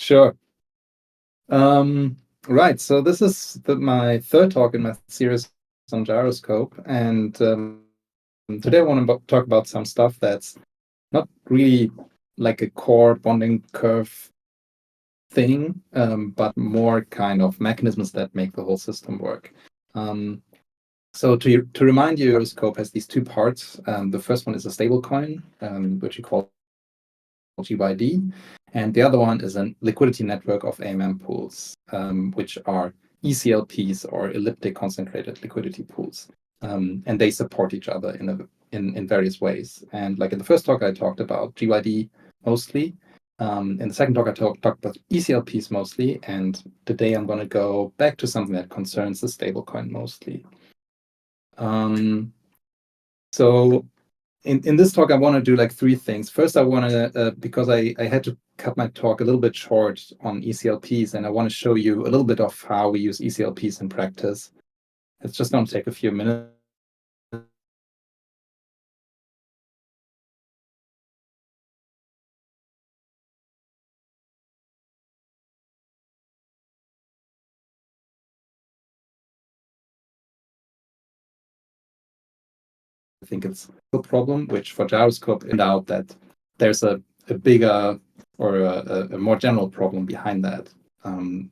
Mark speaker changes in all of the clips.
Speaker 1: Sure. Right. So this is my third talk in my series on Gyroscope, and today I want to talk about some stuff that's not really like a core bonding curve thing, but more kind of mechanisms that make the whole system work. So to remind you, Gyroscope has these two parts. The first one is a stablecoin, which we call GYD, and the other one is a liquidity network of AMM pools, which are ECLPs or elliptic concentrated liquidity pools, and they support each other in various ways. And like in the first talk, I talked about GYD mostly. In the second talk, I talked about ECLPs mostly, and today I'm going to go back to something that concerns the stablecoin mostly. So in this talk, I want to do like three things. First, I want to, because I had to cut my talk a little bit short on ECLPs, and I want to show you a little bit of how we use ECLPs in practice. It's just going to take a few minutes. I think it's a problem, which for Gyroscope turned out that there's a bigger or a more general problem behind that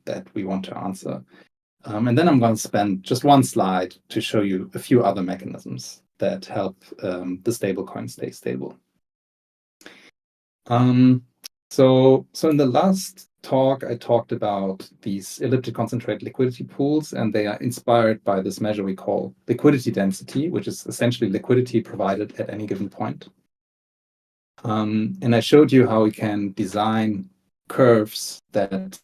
Speaker 1: that we want to answer. And then I'm going to spend just one slide to show you a few other mechanisms that help the stablecoin stay stable. So in the last talk, I talked about these elliptic concentrated liquidity pools, and they are inspired by this measure we call liquidity density, which is essentially liquidity provided at any given point. And I showed you how we can design curves that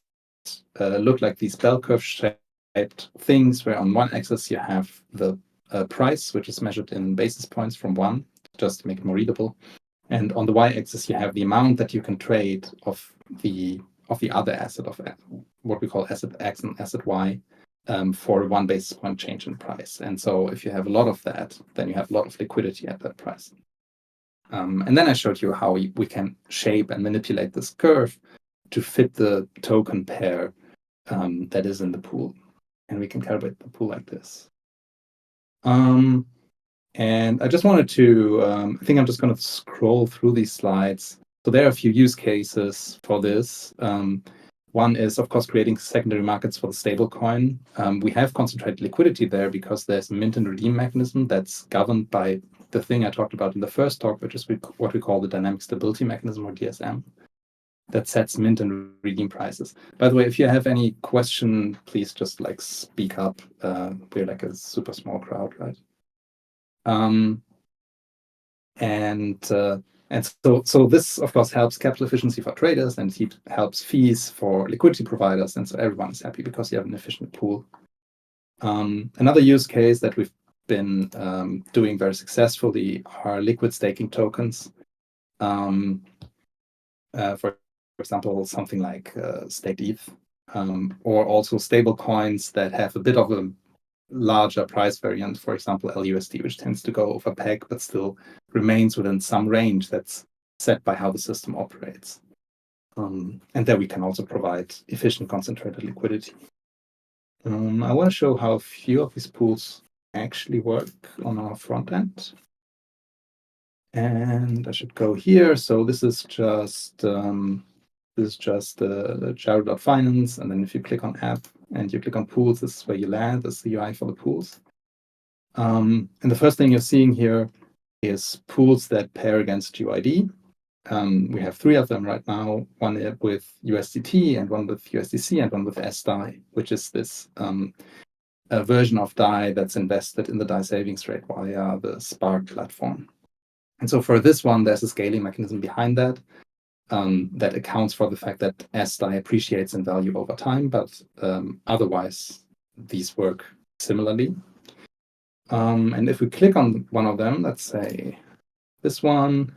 Speaker 1: look like these bell curve shaped things, where on one axis you have the price, which is measured in basis points from 1, just to make it more readable. And on the y-axis, you have the amount that you can trade of the other asset, of what we call asset X and asset Y, for 1 basis point change in price. And so if you have a lot of that, then you have a lot of liquidity at that price. And then I showed you how we can shape and manipulate this curve to fit the token pair that is in the pool. And we can calibrate the pool like this. And I just wanted to, I think I'm just going to scroll through these slides. So there are a few use cases for this. One is, of course, creating secondary markets for the stablecoin. We have concentrated liquidity there because there's a mint and redeem mechanism that's governed by the thing I talked about in the first talk, which is what we call the dynamic stability mechanism, or DSM, that sets mint and redeem prices. By the way, if you have any question, please just like speak up. We're like a super small crowd, right? And so this, of course, helps capital efficiency for traders, and it helps fees for liquidity providers, and so everyone is happy because you have an efficient pool. Another use case that we've been doing very successfully are liquid staking tokens. For example, something like staked ETH, or also stable coins that have a bit of a larger price variant, for example, LUSD, which tends to go over peg, but still remains within some range that's set by how the system operates. And there we can also provide efficient concentrated liquidity. I want to show how a few of these pools actually work on our front end. And I should go here. So this is just Gyro.finance, and then if you click on app and you click on pools, this is where you land. This is the UI for the pools. And the first thing you're seeing here is pools that pair against GYD. We have 3 of them right now, one with USDT and one with USDC and one with SDAI, which is this a version of DAI that's invested in the DAI savings rate via the Spark platform. And so for this one, there's a scaling mechanism behind that. That accounts for the fact that SDAI appreciates in value over time, but otherwise these work similarly. And if we click on one of them, let's say this one,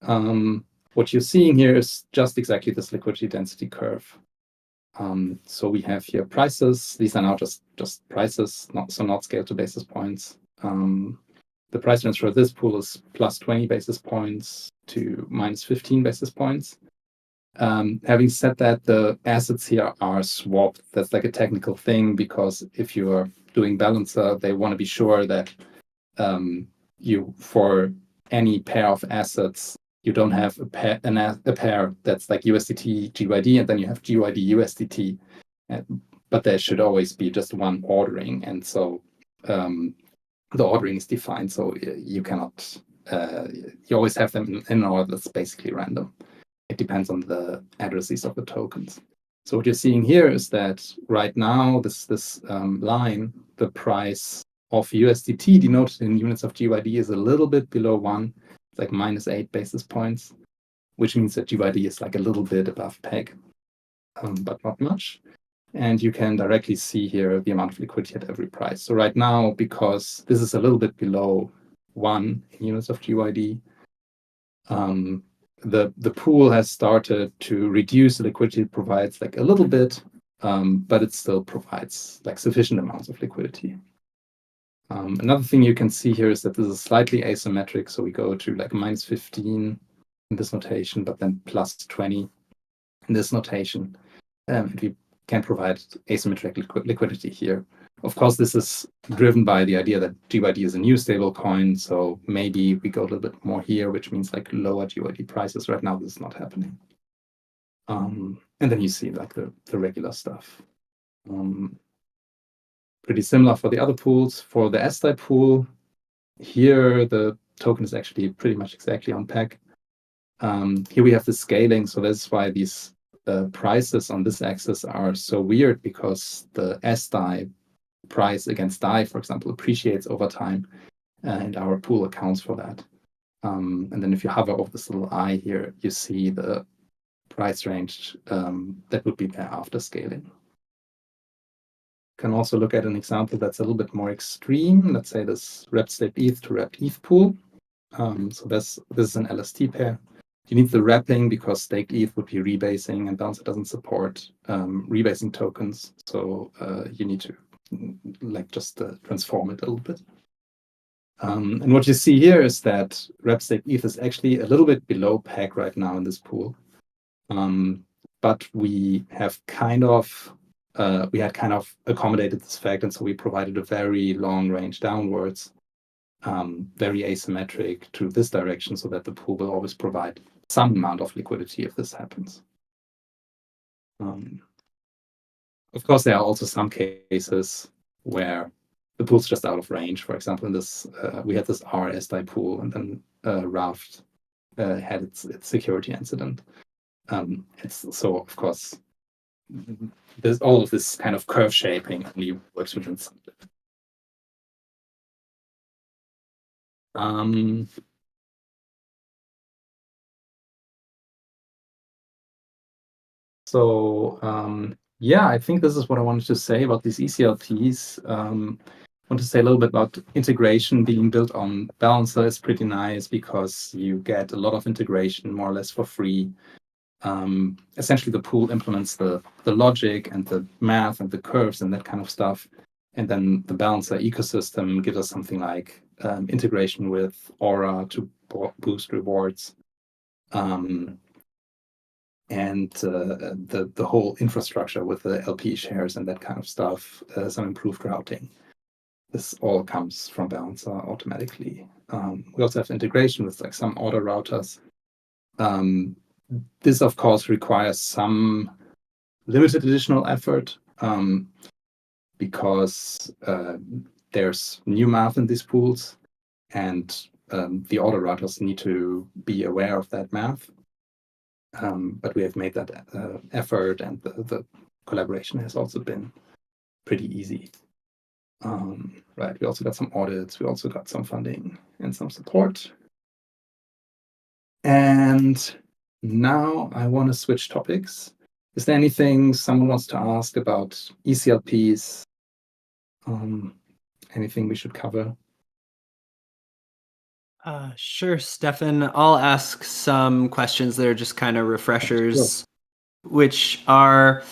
Speaker 1: what you're seeing here is just exactly this liquidity density curve. So we have here prices. These are now just prices, not scaled to basis points. The price range for this pool is plus 20 basis points to minus 15 basis points. Having said that, the assets here are swapped. That's like a technical thing, because if you are doing balancer, they want to be sure that you, for any pair of assets, you don't have a pair that's like USDT GYD, and then you have GYD USDT. But there should always be just one ordering, and so the ordering is defined, so you cannot. You always have them in an order that's basically random. It depends on the addresses of the tokens. So what you're seeing here is that right now, this line, the price of USDT denoted in units of GYD, is a little bit below 1. It's like -8 basis points, which means that GYD is like a little bit above peg, but not much. And you can directly see here the amount of liquidity at every price. So right now, because this is a little bit below 1 in units of GYD, the pool has started to reduce the liquidity it provides like a little bit, but it still provides like sufficient amounts of liquidity. Another thing you can see here is that this is slightly asymmetric. So we go to like -15 in this notation, but then +20 in this notation. And we can provide asymmetric liquidity here. Of course, this is driven by the idea that GYD is a new stable coin, so maybe we go a little bit more here, which means like lower GYD prices. Right now, this is not happening. And then you see like the regular stuff. Pretty similar for the other pools. For the S-type pool, here the token is actually pretty much exactly on peg. Here we have the scaling, so that's why these prices on this axis are so weird, because the S-DAI price against DAI, for example, appreciates over time, and our pool accounts for that. And then if you hover over this little eye here, you see the price range that would be there after scaling. You can also look at an example that's a little bit more extreme. Let's say this wrapped staked ETH to wrapped ETH pool. So this is an LST pair. You need the wrapping because staked ETH would be rebasing, and Bouncer doesn't support rebasing tokens. So you need to like just transform it a little bit. And what you see here is that wrapped staked ETH is actually a little bit below peg right now in this pool. But we have kind of accommodated this fact, and so we provided a very long range downwards, very asymmetric to this direction, so that the pool will always provide some amount of liquidity if this happens. Of course, there are also some cases where the pool's just out of range. For example, in this, we had this RS-DAI pool, and then Raft had its security incident. So, of course, there's all of this kind of curve shaping only works within some limit. Yeah, I think this is what I wanted to say about these ECLPs. I want to say a little bit about integration. Being built on Balancer is pretty nice because you get a lot of integration more or less for free. Essentially, the pool implements the logic and the math and the curves and that kind of stuff. And then the Balancer ecosystem gives us something like integration with Aura to boost rewards. And the whole infrastructure with the LP shares and that kind of stuff, some improved routing. This all comes from Balancer automatically. We also have integration with like some order routers. This, of course, requires some limited additional effort because there's new math in these pools, and the order routers need to be aware of that math. But we have made that effort, and the collaboration has also been pretty easy. Right, we also got some audits, we also got some funding and some support. And now I want to switch topics. Is there anything someone wants to ask about ECLPs? Anything we should cover?
Speaker 2: Sure, Stefan. I'll ask some questions that are just kind of refreshers, which are,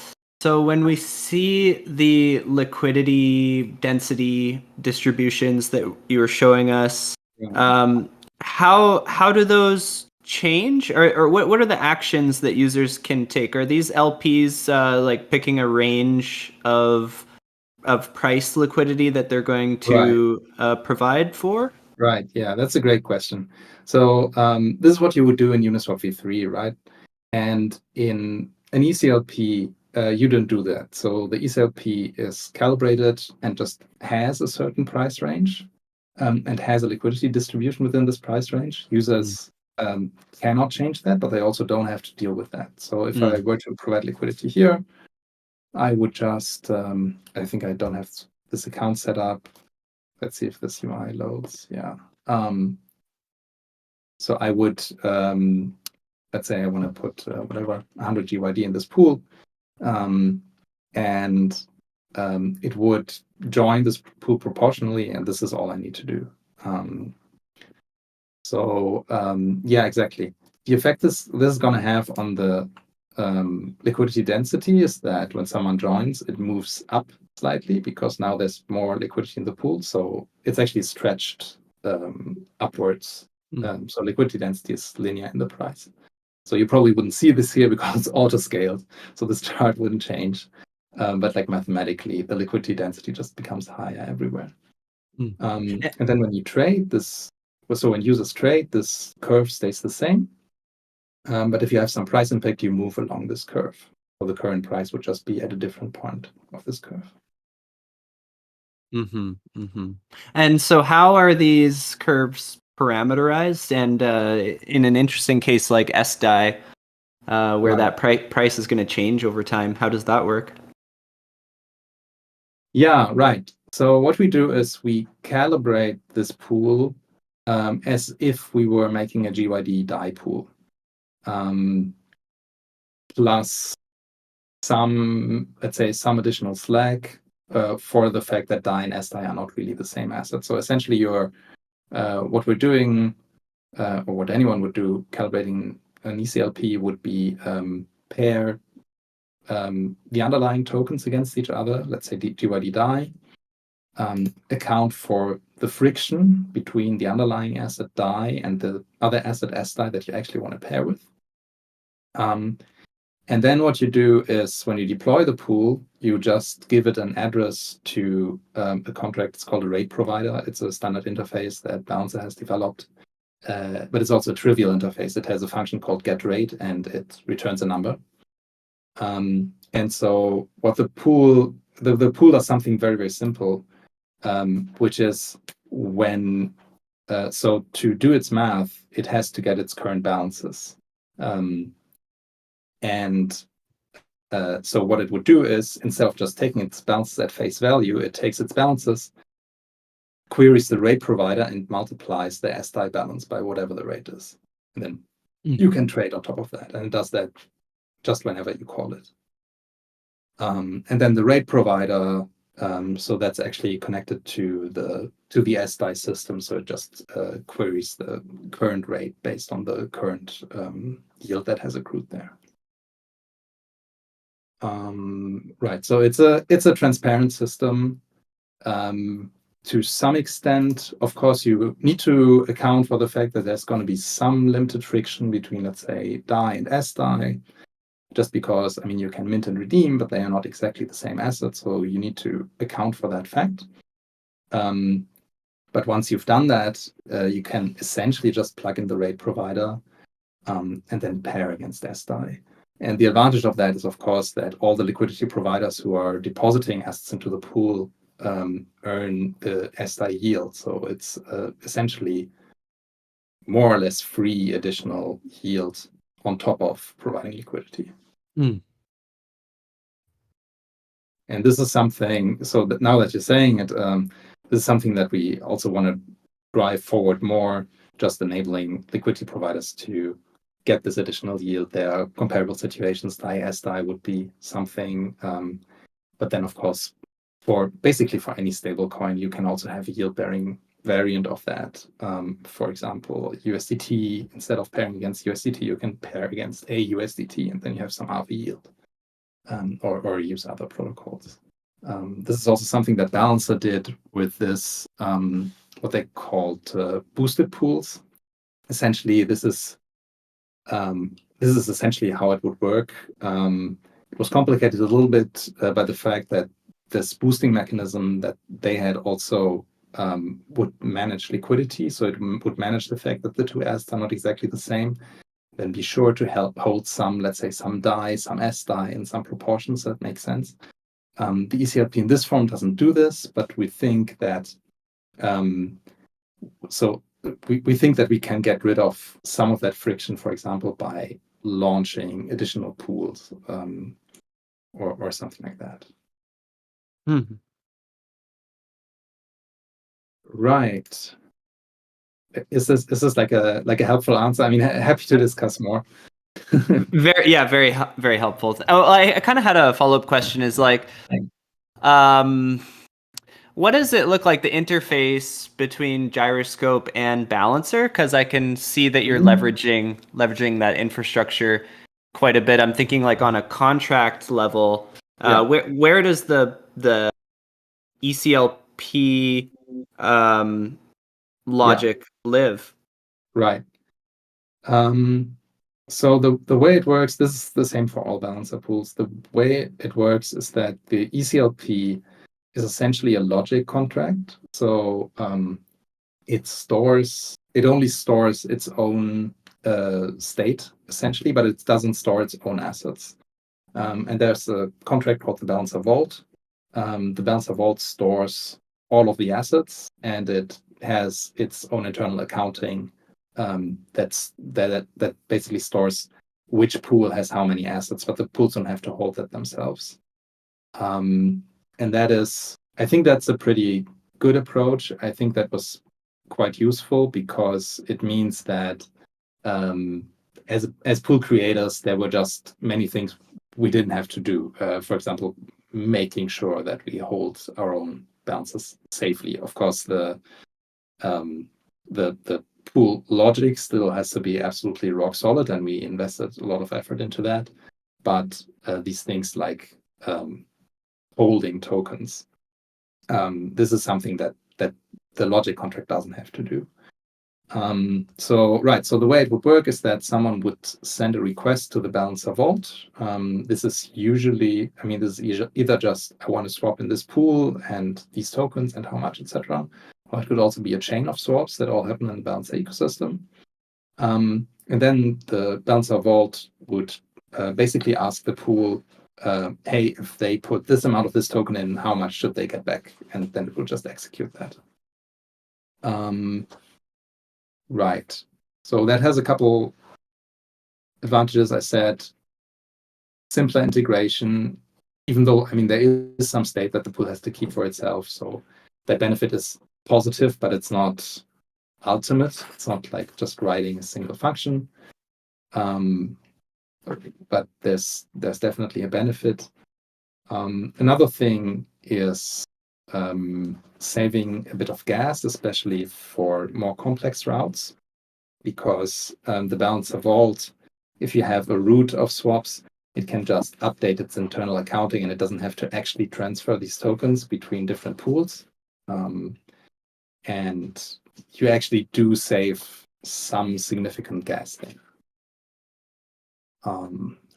Speaker 2: so when we see the liquidity density distributions that you were showing us, how do those change, or what are the actions that users can take? Are these LPs like picking a range of price liquidity that they're going to provide for?
Speaker 1: Right. Yeah, that's a great question. So this is what you would do in Uniswap v3, right? And in an ECLP, you don't do that. So the ECLP is calibrated and just has a certain price range and has a liquidity distribution within this price range. Users cannot change that, but they also don't have to deal with that. So if I were to provide liquidity here, I would just, I think I don't have this account set up. Let's see if this UI loads. Yeah. So I would, let's say I want to put whatever 100 GYD in this pool, and it would join this pool proportionally, and this is all I need to do. Yeah, exactly. The effect this is going to have on the liquidity density is that when someone joins, it moves up slightly because now there's more liquidity in the pool. So it's actually stretched upwards. So liquidity density is linear in the price. So you probably wouldn't see this here because it's auto-scaled. So this chart wouldn't change. But like mathematically, the liquidity density just becomes higher everywhere. And then when you trade this, so when users trade, this curve stays the same. But if you have some price impact, you move along this curve. So the current price would just be at a different point of this curve.
Speaker 2: And so how are these curves parameterized? And in an interesting case like SDAI, where that price is going to change over time, how does that work?
Speaker 1: Yeah, right. So what we do is we calibrate this pool as if we were making a GYD DAI pool. Plus some, let's say, some additional slack for the fact that DAI and SDAI are not really the same asset. So essentially, what we're doing, or what anyone would do, calibrating an ECLP would be pair the underlying tokens against each other, let's say GYD DAI, account for the friction between the underlying asset DAI and the other asset SDAI that you actually want to pair with. And then what you do is when you deploy the pool, you just give it an address to a contract. It's called a rate provider. It's a standard interface that Balancer has developed, but it's also a trivial interface. It has a function called getRate, and it returns a number. And so what the pool does something very, very simple, which is when, so to do its math, it has to get its current balances. So what it would do is, instead of just taking its balances at face value, it takes its balances, queries the rate provider, and multiplies the SDAI balance by whatever the rate is. And then you can trade on top of that. And it does that just whenever you call it. And then the rate provider, so that's actually connected to the SDAI system. So it just queries the current rate based on the current yield that has accrued there. Right. So it's a transparent system. To some extent, of course, you need to account for the fact that there's going to be some limited friction between, let's say, DAI and SDAI, just because, I mean, you can mint and redeem, but they are not exactly the same asset. So you need to account for that fact. But once you've done that, you can essentially just plug in the rate provider and then pair against SDAI. And the advantage of that is, of course, that all the liquidity providers who are depositing assets into the pool earn the SDAI yield. So it's essentially more or less free additional yield on top of providing liquidity. And this is something, so that now that you're saying it, this is something that we also want to drive forward more, just enabling liquidity providers to get this additional yield. There are comparable situations. DAI, SDAI would be something. But then, of course, basically for any stablecoin, you can also have a yield-bearing variant of that. For example, USDT, instead of pairing against USDT, you can pair against a USDT, and then you have some alpha yield, or use other protocols. This is also something that Balancer did with this, what they called boosted pools. Essentially, this is this is essentially how it would work. It was complicated a little bit by the fact that this boosting mechanism that they had also would manage liquidity. So it would manage the fact that the two assets are not exactly the same. Then be sure to hold some, let's say, some DAI, some S DAI in some proportions that make sense. The ECLP in this form doesn't do this, but we think that we think that we can get rid of some of that friction, for example, by launching additional pools or something like that.
Speaker 2: Mm-hmm.
Speaker 1: Right. Is this like a helpful answer? I mean, happy to discuss more.
Speaker 2: Very helpful. Oh, I kind of had a follow-up question. Is like, what does it look like, the interface between Gyroscope and Balancer? Because I can see that you're leveraging that infrastructure quite a bit. I'm thinking like on a contract level. Where does the ECLP logic live?
Speaker 1: Right. So the way it works, this is the same for all balancer pools. The way it works is that the ECLP is essentially a logic contract. So it only stores its own state essentially, but it doesn't store its own assets. And there's a contract called the Balancer Vault. The Balancer Vault stores all of the assets, and it has its own internal accounting that basically stores which pool has how many assets, but the pools don't have to hold that themselves. And I think that's a pretty good approach. I think that was quite useful because it means that as pool creators, there were just many things we didn't have to do. For example, making sure that we hold our own balances safely. Of course, the pool logic still has to be absolutely rock solid, and we invested a lot of effort into that. But these things like holding tokens, this is something that the logic contract doesn't have to do. So the way it would work is that someone would send a request to the Balancer Vault. This is either just I want to swap in this pool and these tokens and how much, etc. Or it could also be a chain of swaps that all happen in the Balancer ecosystem. And then the Balancer Vault would basically ask the pool, hey, if they put this amount of this token in, how much should they get back? And then it will just execute that. Right. So that has a couple advantages. I said simpler integration, even though there is some state that the pool has to keep for itself. So that benefit is positive, but it's not ultimate. It's not like just writing a single function. But there's definitely a benefit. Another thing is saving a bit of gas, especially for more complex routes, because the Balancer Vault, if you have a root of swaps, it can just update its internal accounting, and it doesn't have to actually transfer these tokens between different pools. And you actually do save some significant gas there.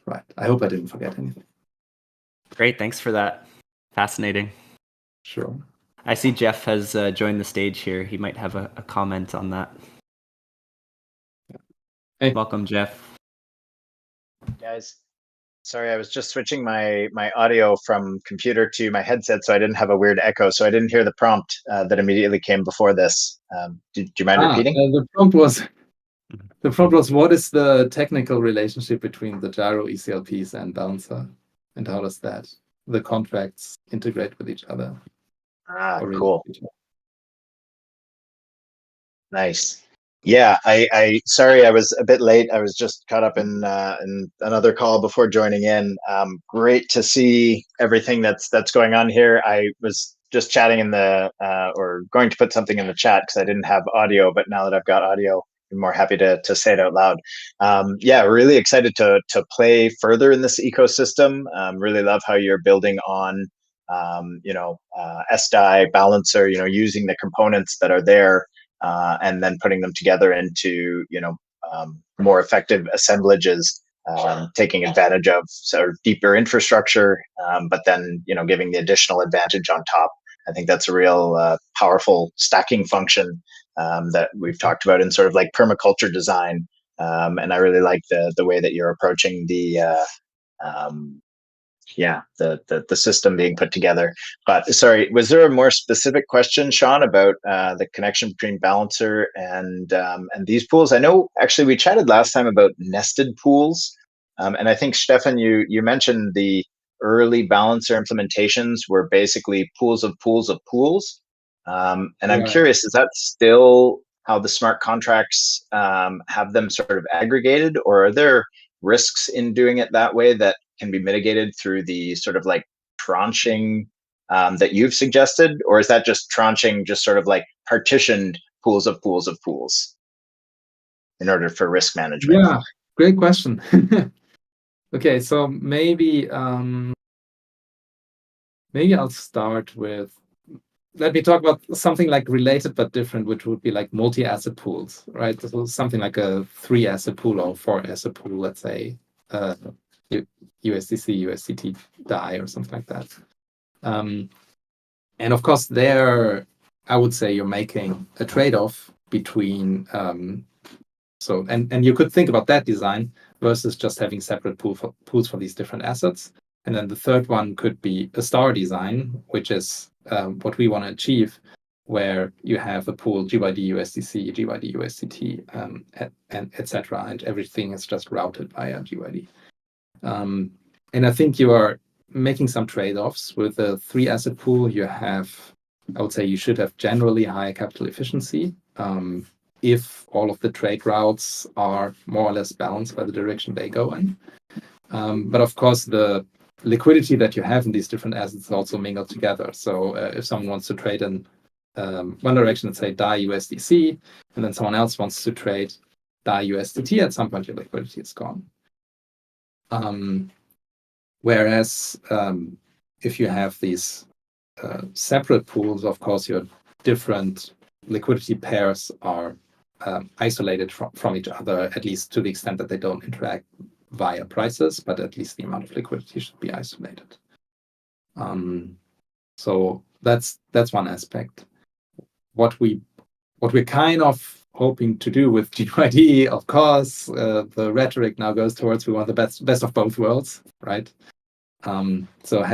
Speaker 1: Right. I hope I didn't forget anything.
Speaker 2: Great. Thanks for that. Fascinating.
Speaker 1: Sure.
Speaker 2: I see Jeff has joined the stage here. He might have a comment on that.
Speaker 1: Hey.
Speaker 2: Welcome, Jeff.
Speaker 3: Guys, sorry, I was just switching my audio from computer to my headset, so I didn't have a weird echo. So I didn't hear the prompt that immediately came before this. Do you mind repeating?
Speaker 1: The prompt was, what is the technical relationship between the Gyro ECLPs and Balancer, and how does the contracts integrate with each other?
Speaker 3: Cool. Nice. Yeah, I sorry I was a bit late. I was just caught up in another call before joining in. Great to see everything that's going on here. I was just chatting in or going to put something in the chat because I didn't have audio, but now that I've got audio, I'm more happy to say it out loud. Yeah, really excited to play further in this ecosystem. Really love how you're building on SDAI, Balancer, using the components that are there and then putting them together into more effective assemblages, taking advantage of sort of deeper infrastructure, but then giving the additional advantage on top. I think that's a real powerful stacking function that we've talked about in sort of like permaculture design. And I really like the way that you're approaching um, the system being put together. But sorry, was there a more specific question, Sean, about the connection between balancer and these pools? I know actually we chatted last time about nested pools, and I think Stefan, you mentioned the early balancer implementations were basically pools of pools of pools. And I'm
Speaker 1: Right.
Speaker 3: curious, is that still how the smart contracts have them sort of aggregated, or are there risks in doing it that way that can be mitigated through the sort of like tranching that you've suggested, or is that just tranching, just sort of like partitioned pools of pools of pools in order for risk management?
Speaker 1: Yeah, great question. Okay, so maybe I'll start with, let me talk about something like related but different, which would be like multi-asset pools, right? So something like a 3-asset pool or 4-asset pool, let's say, USDC, USDT DAI or something like that. And of course, there, I would say you're making a trade-off between, and you could think about that design versus just having separate pools for these different assets. And then the third one could be a star design, which is what we want to achieve, where you have a pool GYD USDC, GYD USDT, and etc. And everything is just routed via GYD. And I think you are making some trade-offs with a 3-asset pool. I would say you should have generally high capital efficiency if all of the trade routes are more or less balanced by the direction they go in. But of course, the liquidity that you have in these different assets also mingle together. So if someone wants to trade in one direction, let's say DAI USDC, and then someone else wants to trade DAI USDT, at some point your liquidity is gone. Whereas if you have these separate pools, of course, your different liquidity pairs are isolated from each other, at least to the extent that they don't interact via prices, but at least the amount of liquidity should be isolated. So that's one aspect. What we're kind of hoping to do with GYD, of course, the rhetoric now goes towards we want the best of both worlds, right? So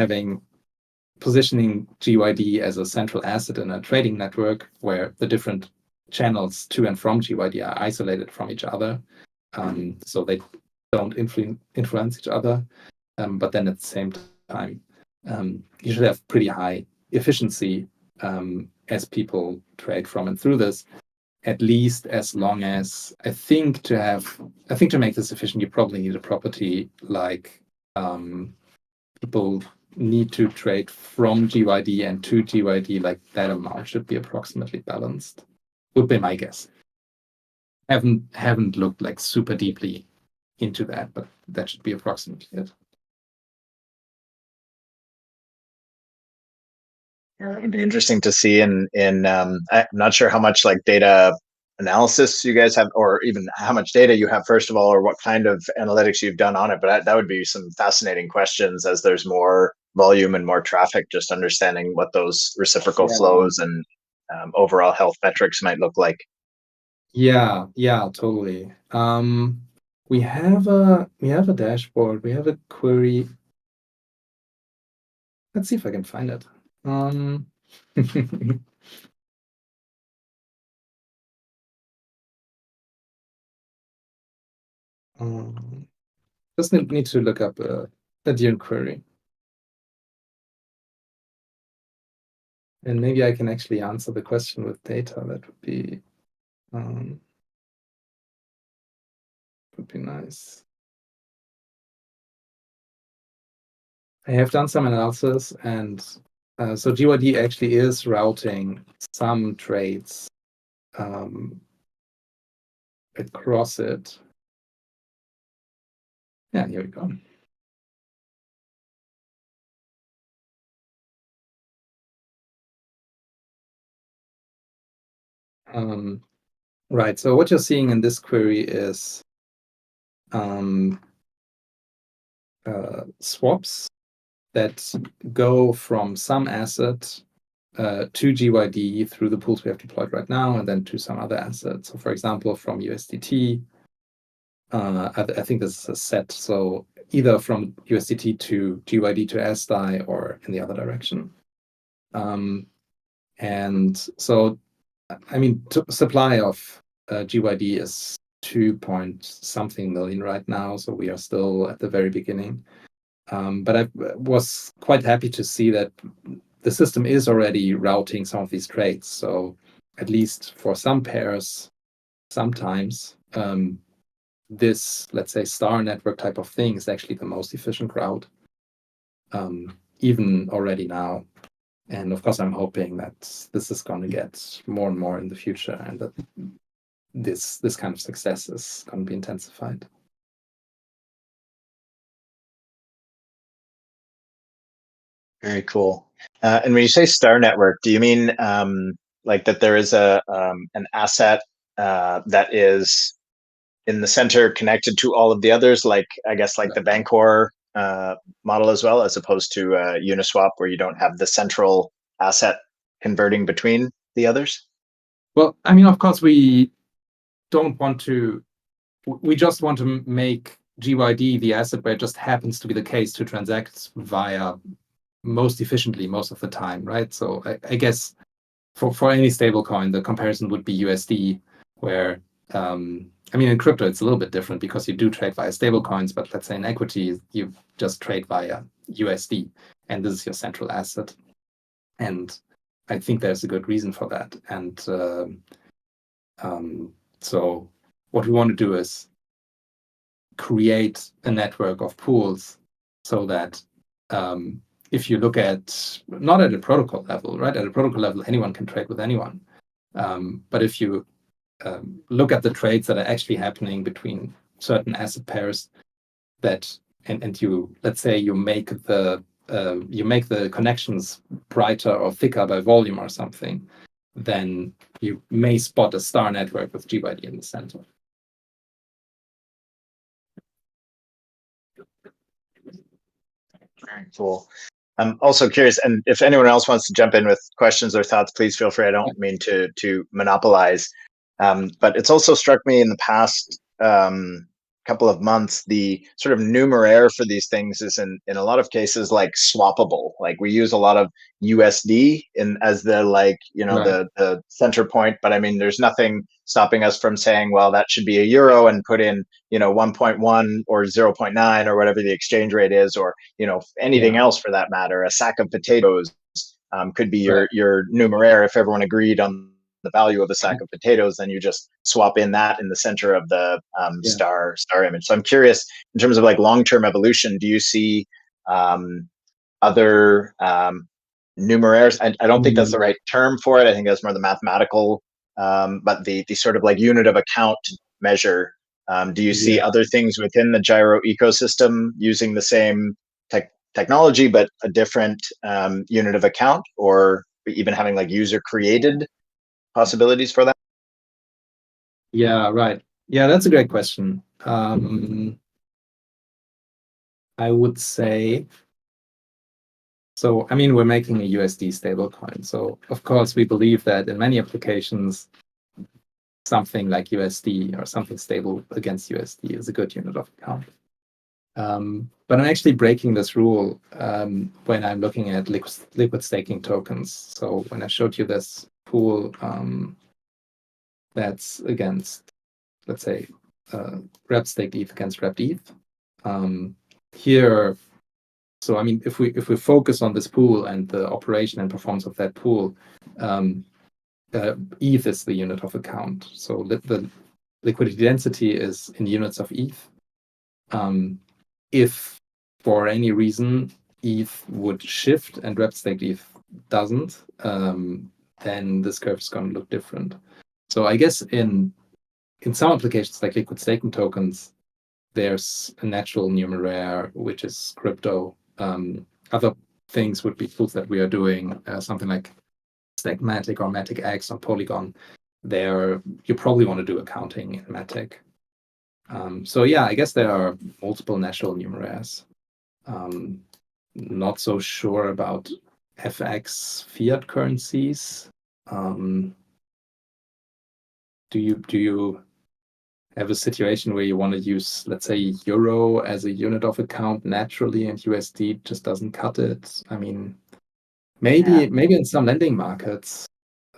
Speaker 1: positioning GYD as a central asset in a trading network where the different channels to and from GYD are isolated from each other, so they don't influence each other, but then at the same time, you should have pretty high efficiency as people trade from and through this. At least as long as I think to make this efficient, you probably need a property like people need to trade from GYD and to GYD, like that amount should be approximately balanced, would be my guess. Haven't looked like super deeply into that, but that should be approximately it.
Speaker 3: It'd be interesting to see I'm not sure how much like data analysis you guys have, or even how much data you have, first of all, or what kind of analytics you've done on it. But that would be some fascinating questions as there's more volume and more traffic, just understanding what those reciprocal flows and overall health metrics might look like.
Speaker 1: Yeah, totally. We have a dashboard. We have a query. Let's see if I can find it. Just need to look up a Dune query. And maybe I can actually answer the question with data. That would be nice. I have done some analysis, and so GYD actually is routing some trades across it. Yeah, here we go. Right. So what you're seeing in this query is swaps that go from some asset to GYD through the pools we have deployed right now, and then to some other assets. So, for example, from USDT, I think this is a set. So either from USDT to GYD to SDI or in the other direction. And so, I mean, supply of GYD is 2-point-something million right now. So we are still at the very beginning. But I was quite happy to see that the system is already routing some of these trades. So at least for some pairs, sometimes this, let's say, star network type of thing is actually the most efficient route, even already now. And of course, I'm hoping that this is going to get more and more in the future, and that this kind of success is going to be intensified.
Speaker 3: Very cool. And when you say star network, do you mean like that there is an asset that is in the center connected to all of the others, like I guess like the Bancor model as well, as opposed to Uniswap, where you don't have the central asset converting between the others?
Speaker 1: Well, I mean, of course, we don't want to. We just want to make GYD the asset where it just happens to be the case to transact via most efficiently most of the time, right? So I guess for any stablecoin, the comparison would be USD, where I mean, in crypto, it's a little bit different because you do trade via stablecoins, but let's say in equity, you just trade via USD, and this is your central asset. And I think there's a good reason for that. And so what we want to do is create a network of pools so that if you look at, not at a protocol level, right? At a protocol level, anyone can trade with anyone. But if you look at the trades that are actually happening between certain asset pairs, that and you, let's say you make the connections brighter or thicker by volume or something, then you may spot a star network with GYD in the center.
Speaker 3: Very cool. I'm also curious, and if anyone else wants to jump in with questions or thoughts, please feel free. I don't mean to monopolize, but it's also struck me in the past couple of months, the sort of numeraire for these things is in a lot of cases like swappable. Like we use a lot of USD as the the center point, but I mean there's nothing stopping us from saying, well, that should be a euro and put in 1.1 or 0.9 or whatever the exchange rate is, or anything else for that matter. A sack of potatoes could be your numeraire. If everyone agreed on the value of a sack of potatoes, then you just swap in that in the center of the star image. So I'm curious, in terms of like long-term evolution, do you see other numeraires? I don't think that's the right term for it. I think that's more the mathematical, but the sort of like unit of account measure. Do you see other things within the Gyro ecosystem using the same technology, but a different unit of account, or even having like user created possibilities for that?
Speaker 1: Yeah, right. Yeah, that's a great question. I would say, so I mean, we're making a USD stablecoin. So of course we believe that in many applications, something like USD or something stable against USD is a good unit of account. But I'm actually breaking this rule when I'm looking at liquid staking tokens. So when I showed you this pool that's against, let's say, rep staked ETH against rep ETH. Here, so I mean, if we focus on this pool and the operation and performance of that pool, ETH is the unit of account. So the liquidity density is in units of ETH. If for any reason ETH would shift and rep staked ETH doesn't, then this curve is going to look different. So I guess in some applications like liquid staking tokens, there's a natural numeraire, which is crypto. Other things would be tools that we are doing, something like Stackmatic or Matic X on Polygon, there you probably want to do accounting in Matic. So yeah, I guess there are multiple natural numeraires. Not so sure about FX fiat currencies. Do you have a situation where you want to use, let's say, euro as a unit of account naturally, and USD just doesn't cut it? I mean, maybe in some lending markets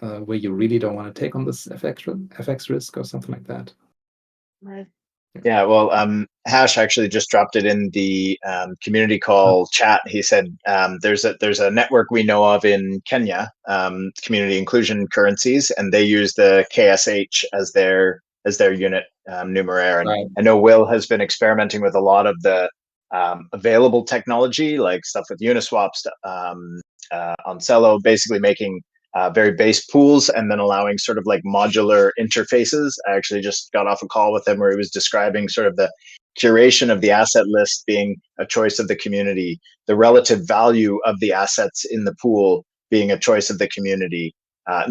Speaker 1: where you really don't want to take on this FX risk or something like that.
Speaker 3: Yeah, well, Hash actually just dropped it in the community call chat. He said there's a network we know of in Kenya, Community Inclusion Currencies, and they use the KSH as their unit numeraire. And
Speaker 1: Right.
Speaker 3: I know Will has been experimenting with a lot of the available technology, like stuff with Uniswap, on Cello, basically making very base pools and then allowing sort of like modular interfaces. I actually just got off a call with him where he was describing sort of the curation of the asset list being a choice of the community, the relative value of the assets in the pool being a choice of the community,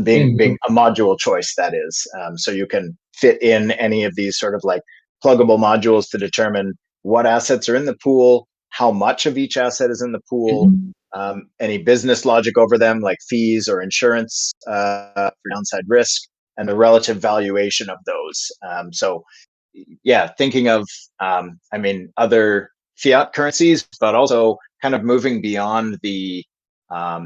Speaker 3: being a module choice, that is. So you can fit in any of these sort of like pluggable modules to determine what assets are in the pool, how much of each asset is in the pool, any business logic over them, like fees or insurance for downside risk, and the relative valuation of those. So yeah, thinking of, I mean, other fiat currencies, but also kind of moving beyond the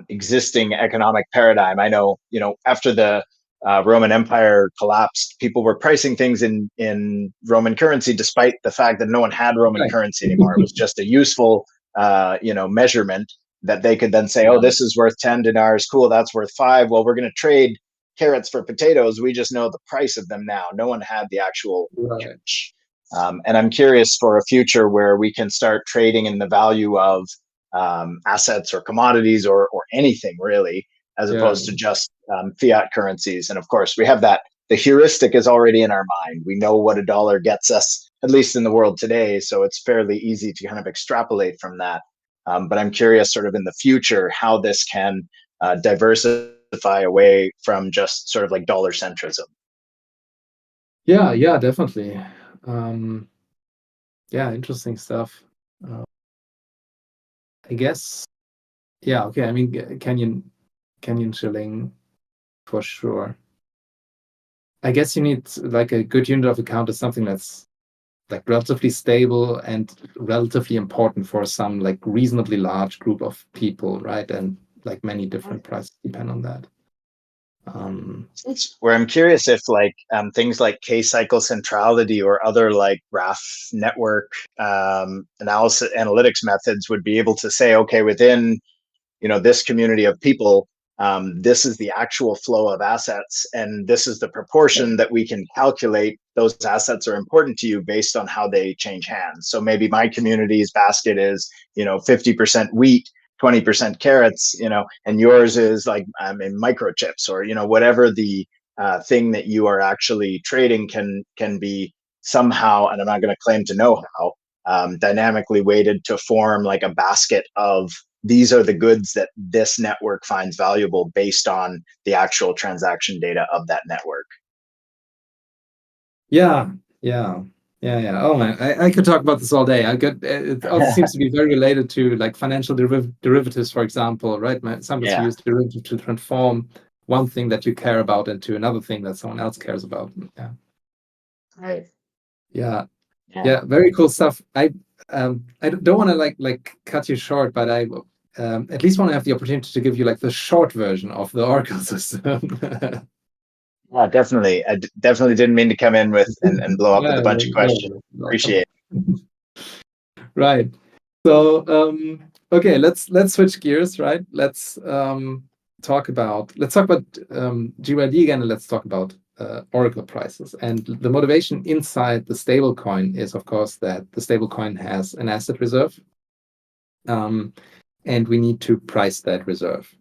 Speaker 3: existing economic paradigm. I know, after the Roman Empire collapsed, people were pricing things in Roman currency, despite the fact that no one had Roman currency anymore. It was just a useful, measurement that they could then say, oh, this is worth 10 dinars. Cool, that's worth 5. Well, we're going to trade carrots for potatoes. We just know the price of them now. No one had the actual cash. And I'm curious for a future where we can start trading in the value of assets or commodities or anything really, as opposed to just fiat currencies. And of course, we have that. The heuristic is already in our mind. We know what a dollar gets us, at least in the world today. So it's fairly easy to kind of extrapolate from that. But I'm curious sort of in the future how this can diversify away from just sort of like dollar centrism.
Speaker 1: Yeah, definitely. Yeah, interesting stuff. I guess, yeah, okay. I mean, Kenyan shilling for sure. I guess you need like a good unit of account is something that's like relatively stable and relatively important for some like reasonably large group of people, right? And like many different prices depend on that.
Speaker 3: Where I'm curious if like things like K-cycle centrality or other like graph network analysis analytics methods would be able to say, okay, within this community of people, this is the actual flow of assets, and this is the proportion that we can calculate those assets are important to you based on how they change hands. So maybe my community's basket is 50% wheat, 20% carrots, and yours is like microchips or whatever the thing that you are actually trading can be somehow, and I'm not going to claim to know how, dynamically weighted to form like a basket of these are the goods that this network finds valuable based on the actual transaction data of that network.
Speaker 1: Yeah. Oh man, I could talk about this all day. It also seems to be very related to like financial derivatives, for example, right? Sometimes you use derivative to transform one thing that you care about into another thing that someone else cares about. Yeah.
Speaker 3: Right.
Speaker 1: Yeah. Very cool stuff. I don't want to like cut you short, but I at least want to have the opportunity to give you like the short version of the Oracle system.
Speaker 3: Yeah, definitely. I definitely didn't mean to come in with and blow up with a bunch of questions. Appreciate it.
Speaker 1: Right. So okay, let's switch gears, right? Let's talk about GYD again, and let's talk about Oracle prices. And the motivation inside the stablecoin is, of course, that the stablecoin has an asset reserve, and we need to price that reserve.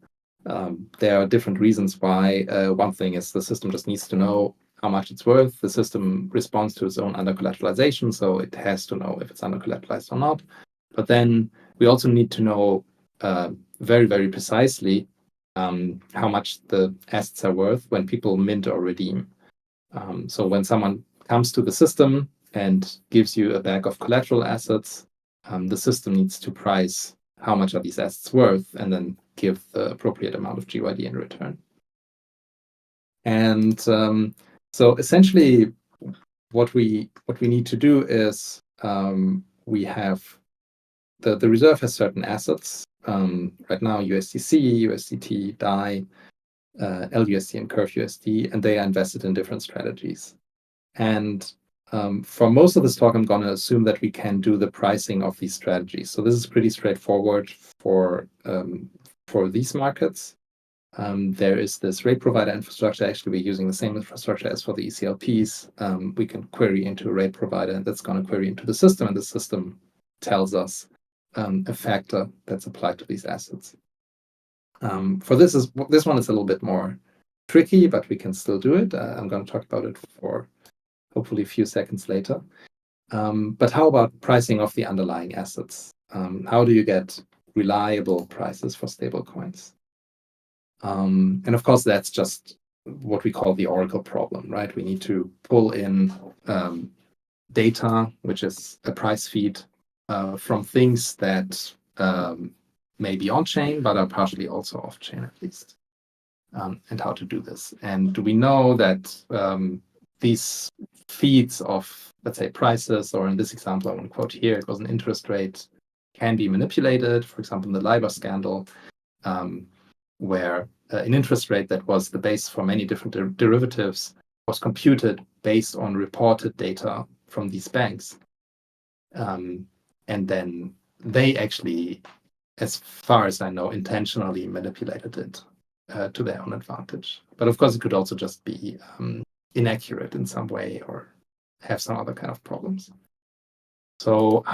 Speaker 1: There are different reasons why. One thing is the system just needs to know how much it's worth. The system responds to its own under-collateralization, so it has to know if it's under-collateralized or not. But then we also need to know very, very precisely how much the assets are worth when people mint or redeem. So when someone comes to the system and gives you a bag of collateral assets, the system needs to price how much are these assets worth and then give the appropriate amount of GYD in return. And so essentially what we need to do is we have the reserve has certain assets. Right now, USDC, USDT, DAI, LUSD, and Curve USD, and they are invested in different strategies. And for most of this talk, I'm going to assume that we can do the pricing of these strategies. So this is pretty straightforward for these markets. There is this rate provider infrastructure. Actually, we're using the same infrastructure as for the ECLPs. We can query into a rate provider, and that's going to query into the system, and the system tells us a factor that's applied to these assets. For this one is a little bit more tricky, but we can still do it. I'm going to talk about it for hopefully a few seconds later. But how about pricing of the underlying assets? How do you get reliable prices for stablecoins? And of course, that's just what we call the Oracle problem, right? We need to pull in data, which is a price feed from things that may be on-chain, but are partially also off-chain at least. And how to do this. And do we know that these feeds of, let's say, prices, or in this example, I want to quote here, it was an interest rate, can be manipulated, for example, in the LIBOR scandal, where an interest rate that was the base for many different derivatives was computed based on reported data from these banks. And then they actually, as far as I know, intentionally manipulated it to their own advantage. But of course, it could also just be inaccurate in some way or have some other kind of problems. So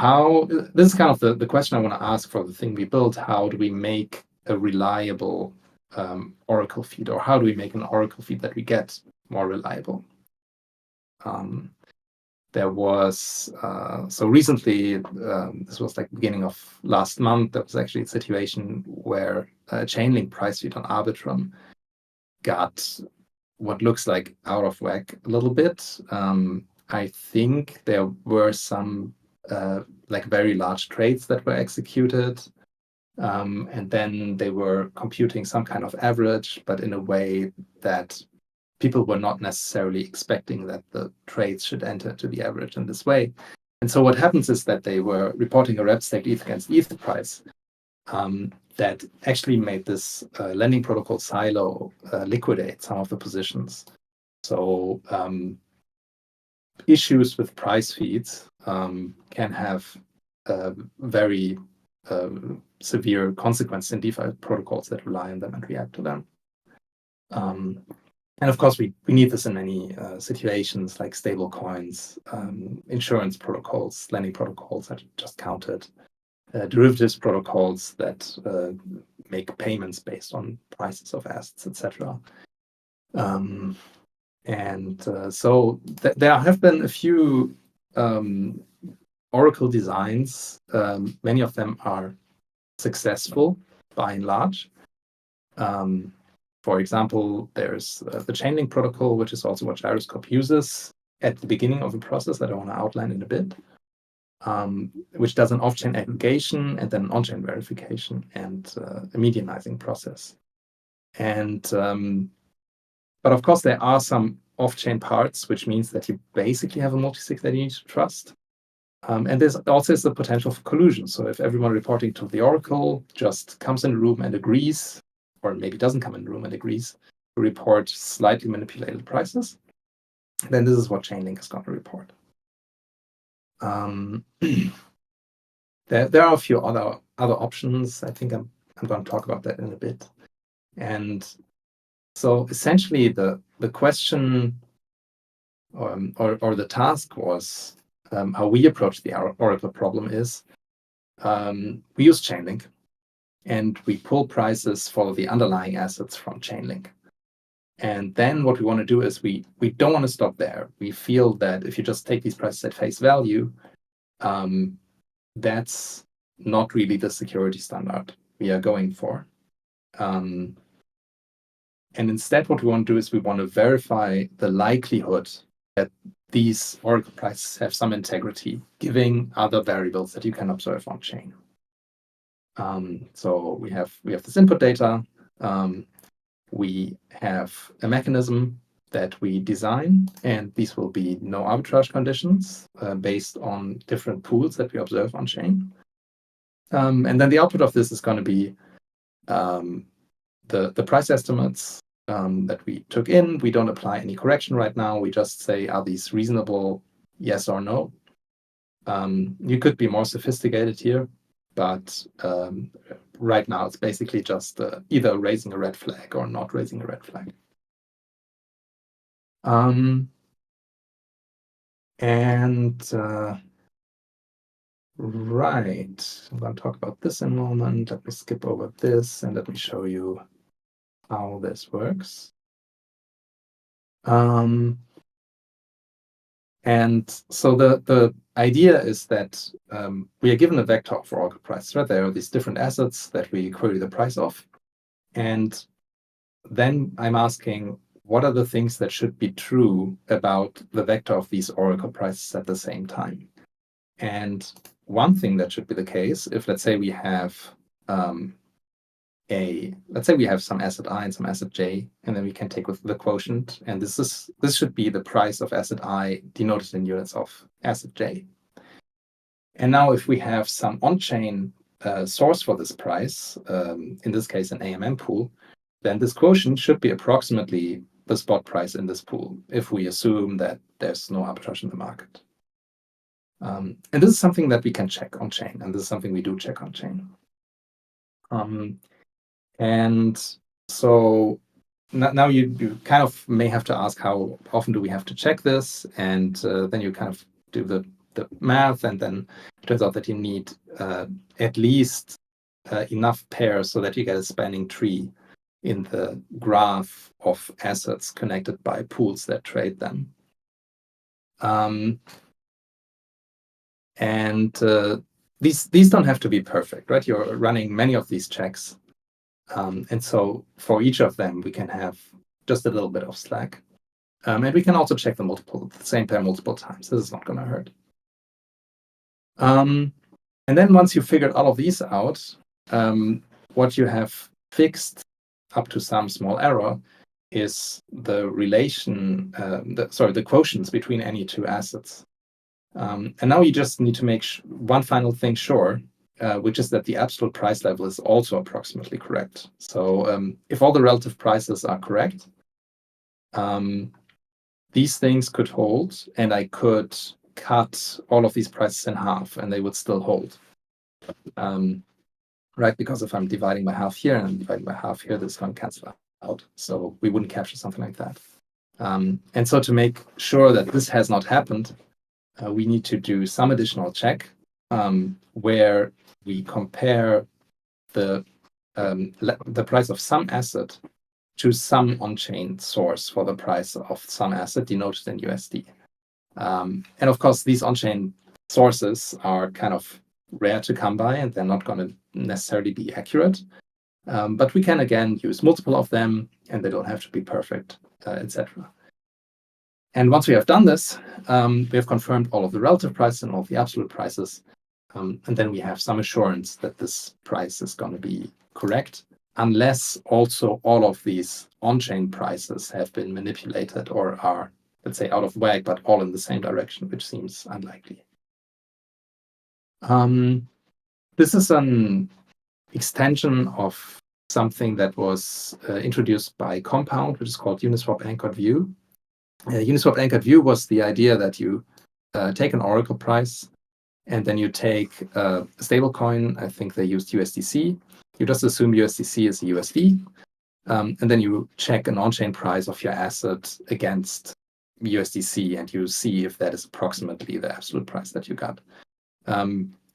Speaker 1: this is kind of the question I want to ask for the thing we built. How do we make a reliable Oracle feed, or how do we make an Oracle feed that we get more reliable? There was, so recently, this was like beginning of last month, there was actually a situation where a Chainlink price feed on Arbitrum got what looks like out of whack a little bit. I think there were some like very large trades that were executed. And then they were computing some kind of average, but in a way that people were not necessarily expecting that the trades should enter to the average in this way. And so what happens is that they were reporting a rep staked ETH against ETH price that actually made this lending protocol silo liquidate some of the positions. So issues with price feeds can have very severe consequences in DeFi protocols that rely on them and react to them. And of course, we need this in many situations like stable coins, insurance protocols, lending protocols that just counted, derivatives protocols that make payments based on prices of assets, etc. So there have been a few Oracle designs. Many of them are successful by and large. For example, there's the Chainlink protocol, which is also what Gyroscope uses at the beginning of a process that I want to outline in a bit, which does an off-chain aggregation and then an on-chain verification and a medianizing process. And but of course, there are some off-chain parts, which means that you basically have a multisig that you need to trust. And there's also the potential for collusion. So if everyone reporting to the Oracle just comes in the room and agrees, or maybe doesn't come in the room and agrees to report slightly manipulated prices, then this is what Chainlink is going to report. There are a few other options. I think I'm going to talk about that in a bit. And so essentially the question or the task was how we approach the Oracle problem is we use Chainlink and we pull prices for the underlying assets from Chainlink. And then what we want to do is we don't want to stop there. We feel that if you just take these prices at face value, that's not really the security standard we are going for. And instead, what we want to do is we want to verify the likelihood that these oracle prices have some integrity, giving other variables that you can observe on chain. So we have this input data. We have a mechanism that we design, and these will be no arbitrage conditions based on different pools that we observe on chain. And then the output of this is going to be the price estimates that we took in. We don't apply any correction right now. We just say, are these reasonable, yes or no? You could be more sophisticated here, but right now it's basically just either raising a red flag or not raising a red flag. Right, I'm going to talk about this in a moment. Let me skip over this and let me show you how this works. And so the idea is that we are given a vector for oracle price, right? There are these different assets that we query the price of. And then I'm asking, what are the things that should be true about the vector of these oracle prices at the same time? And one thing that should be the case, if let's say we have let's say we have some asset I and some asset J, and then we can take with the quotient, and this should be the price of asset I denoted in units of asset J. And now if we have some on-chain source for this price, in this case an AMM pool, then this quotient should be approximately the spot price in this pool, if we assume that there's no arbitrage in the market. And this is something that we can check on chain, and this is something we do check on chain. And so now you kind of may have to ask, how often do we have to check this? And then you kind of do the math, and then it turns out that you need at least enough pairs so that you get a spanning tree in the graph of assets connected by pools that trade them. These don't have to be perfect, right? You're running many of these checks. And so for each of them, we can have just a little bit of slack. And we can also check the same pair multiple times. This is not going to hurt. And then once you figured all of these out, what you have fixed up to some small error is the relation, the quotients between any two assets. And now you just need to make one final thing sure, which is that the absolute price level is also approximately correct. So if all the relative prices are correct, these things could hold, and I could cut all of these prices in half, and they would still hold. Right? Because if I'm dividing by half here and I'm dividing by half here, this is going to cancel out. So we wouldn't capture something like that. And so to make sure that this has not happened, we need to do some additional check where we compare the price of some asset to some on-chain source for the price of some asset denoted in USD. And of course, these on-chain sources are kind of rare to come by, and they're not going to necessarily be accurate. But we can, again, use multiple of them, and they don't have to be perfect, etc. And once we have done this, we have confirmed all of the relative prices and all of the absolute prices. And then we have some assurance that this price is going to be correct, unless also all of these on-chain prices have been manipulated or are, let's say, out of whack, but all in the same direction, which seems unlikely. This is an extension of something that was introduced by Compound, which is called Uniswap Anchored View. Uniswap Anchored View was the idea that you take an oracle price, and then you take a stablecoin. I think they used USDC. You just assume USDC is a USD, and then you check an on-chain price of your asset against USDC, and you see if that is approximately the absolute price that you got.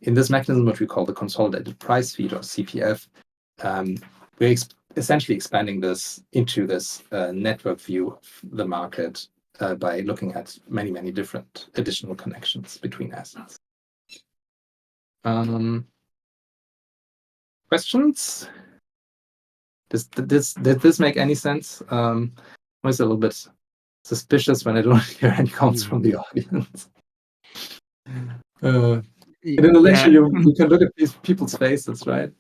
Speaker 1: In this mechanism, which we call the Consolidated Price Feed, or CPF, we're essentially expanding this into this network view of the market by looking at many, many different additional connections between assets. Questions? Did this make any sense? I'm always a little bit suspicious when I don't hear any comments from the audience. In a lecture, you can look at these people's faces, right?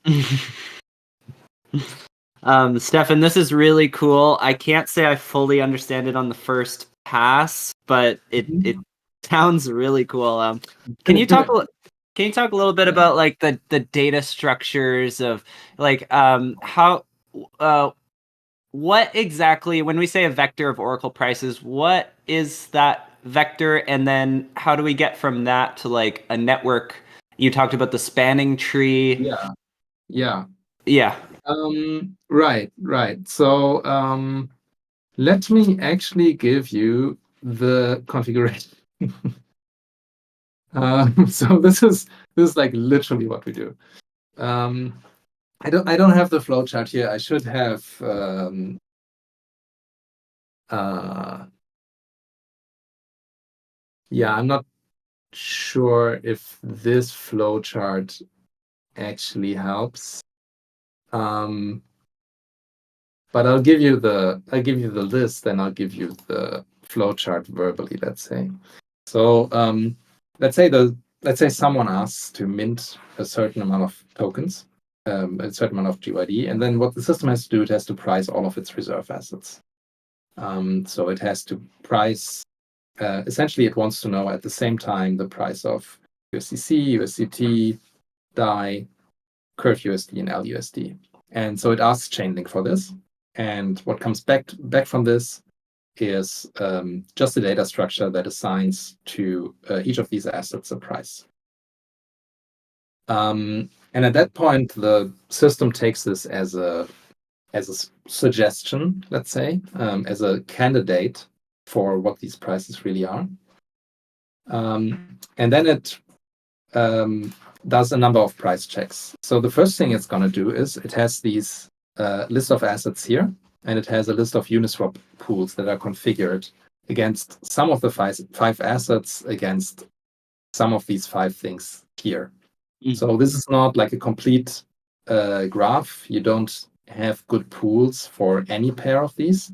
Speaker 2: Stefan, this is really cool. I can't say I fully understand it on the first pass, but it sounds really cool. Can you talk a little bit about like the data structures of like how what exactly, when we say a vector of Oracle prices, what is that vector, and then how do we get from that to like a network? You talked about the spanning tree.
Speaker 1: Yeah.
Speaker 2: Yeah.
Speaker 1: Right. So let me actually give you the configuration. So this is like literally what we do. I don't have the flowchart here. I should have. Yeah, I'm not sure if this flowchart actually helps. But I'll give you the list, and I'll give you the flowchart verbally. Let's say. So let's say someone asks to mint a certain amount of tokens, a certain amount of GYD, and then what the system has to do, it has to price all of its reserve assets. So it has to price. Essentially, it wants to know at the same time the price of USDC, USDT, DAI, Curve USD, and LUSD. And so it asks Chainlink for this. And what comes back from this is just a data structure that assigns to each of these assets a price. And at that point, the system takes this as a suggestion, let's say, as a candidate for what these prices really are. And then it does a number of price checks. So the first thing it's going to do is it has these list of assets here, and it has a list of Uniswap pools that are configured against some of the five assets against some of these five things here. So this is not like a complete graph. You don't have good pools for any pair of these,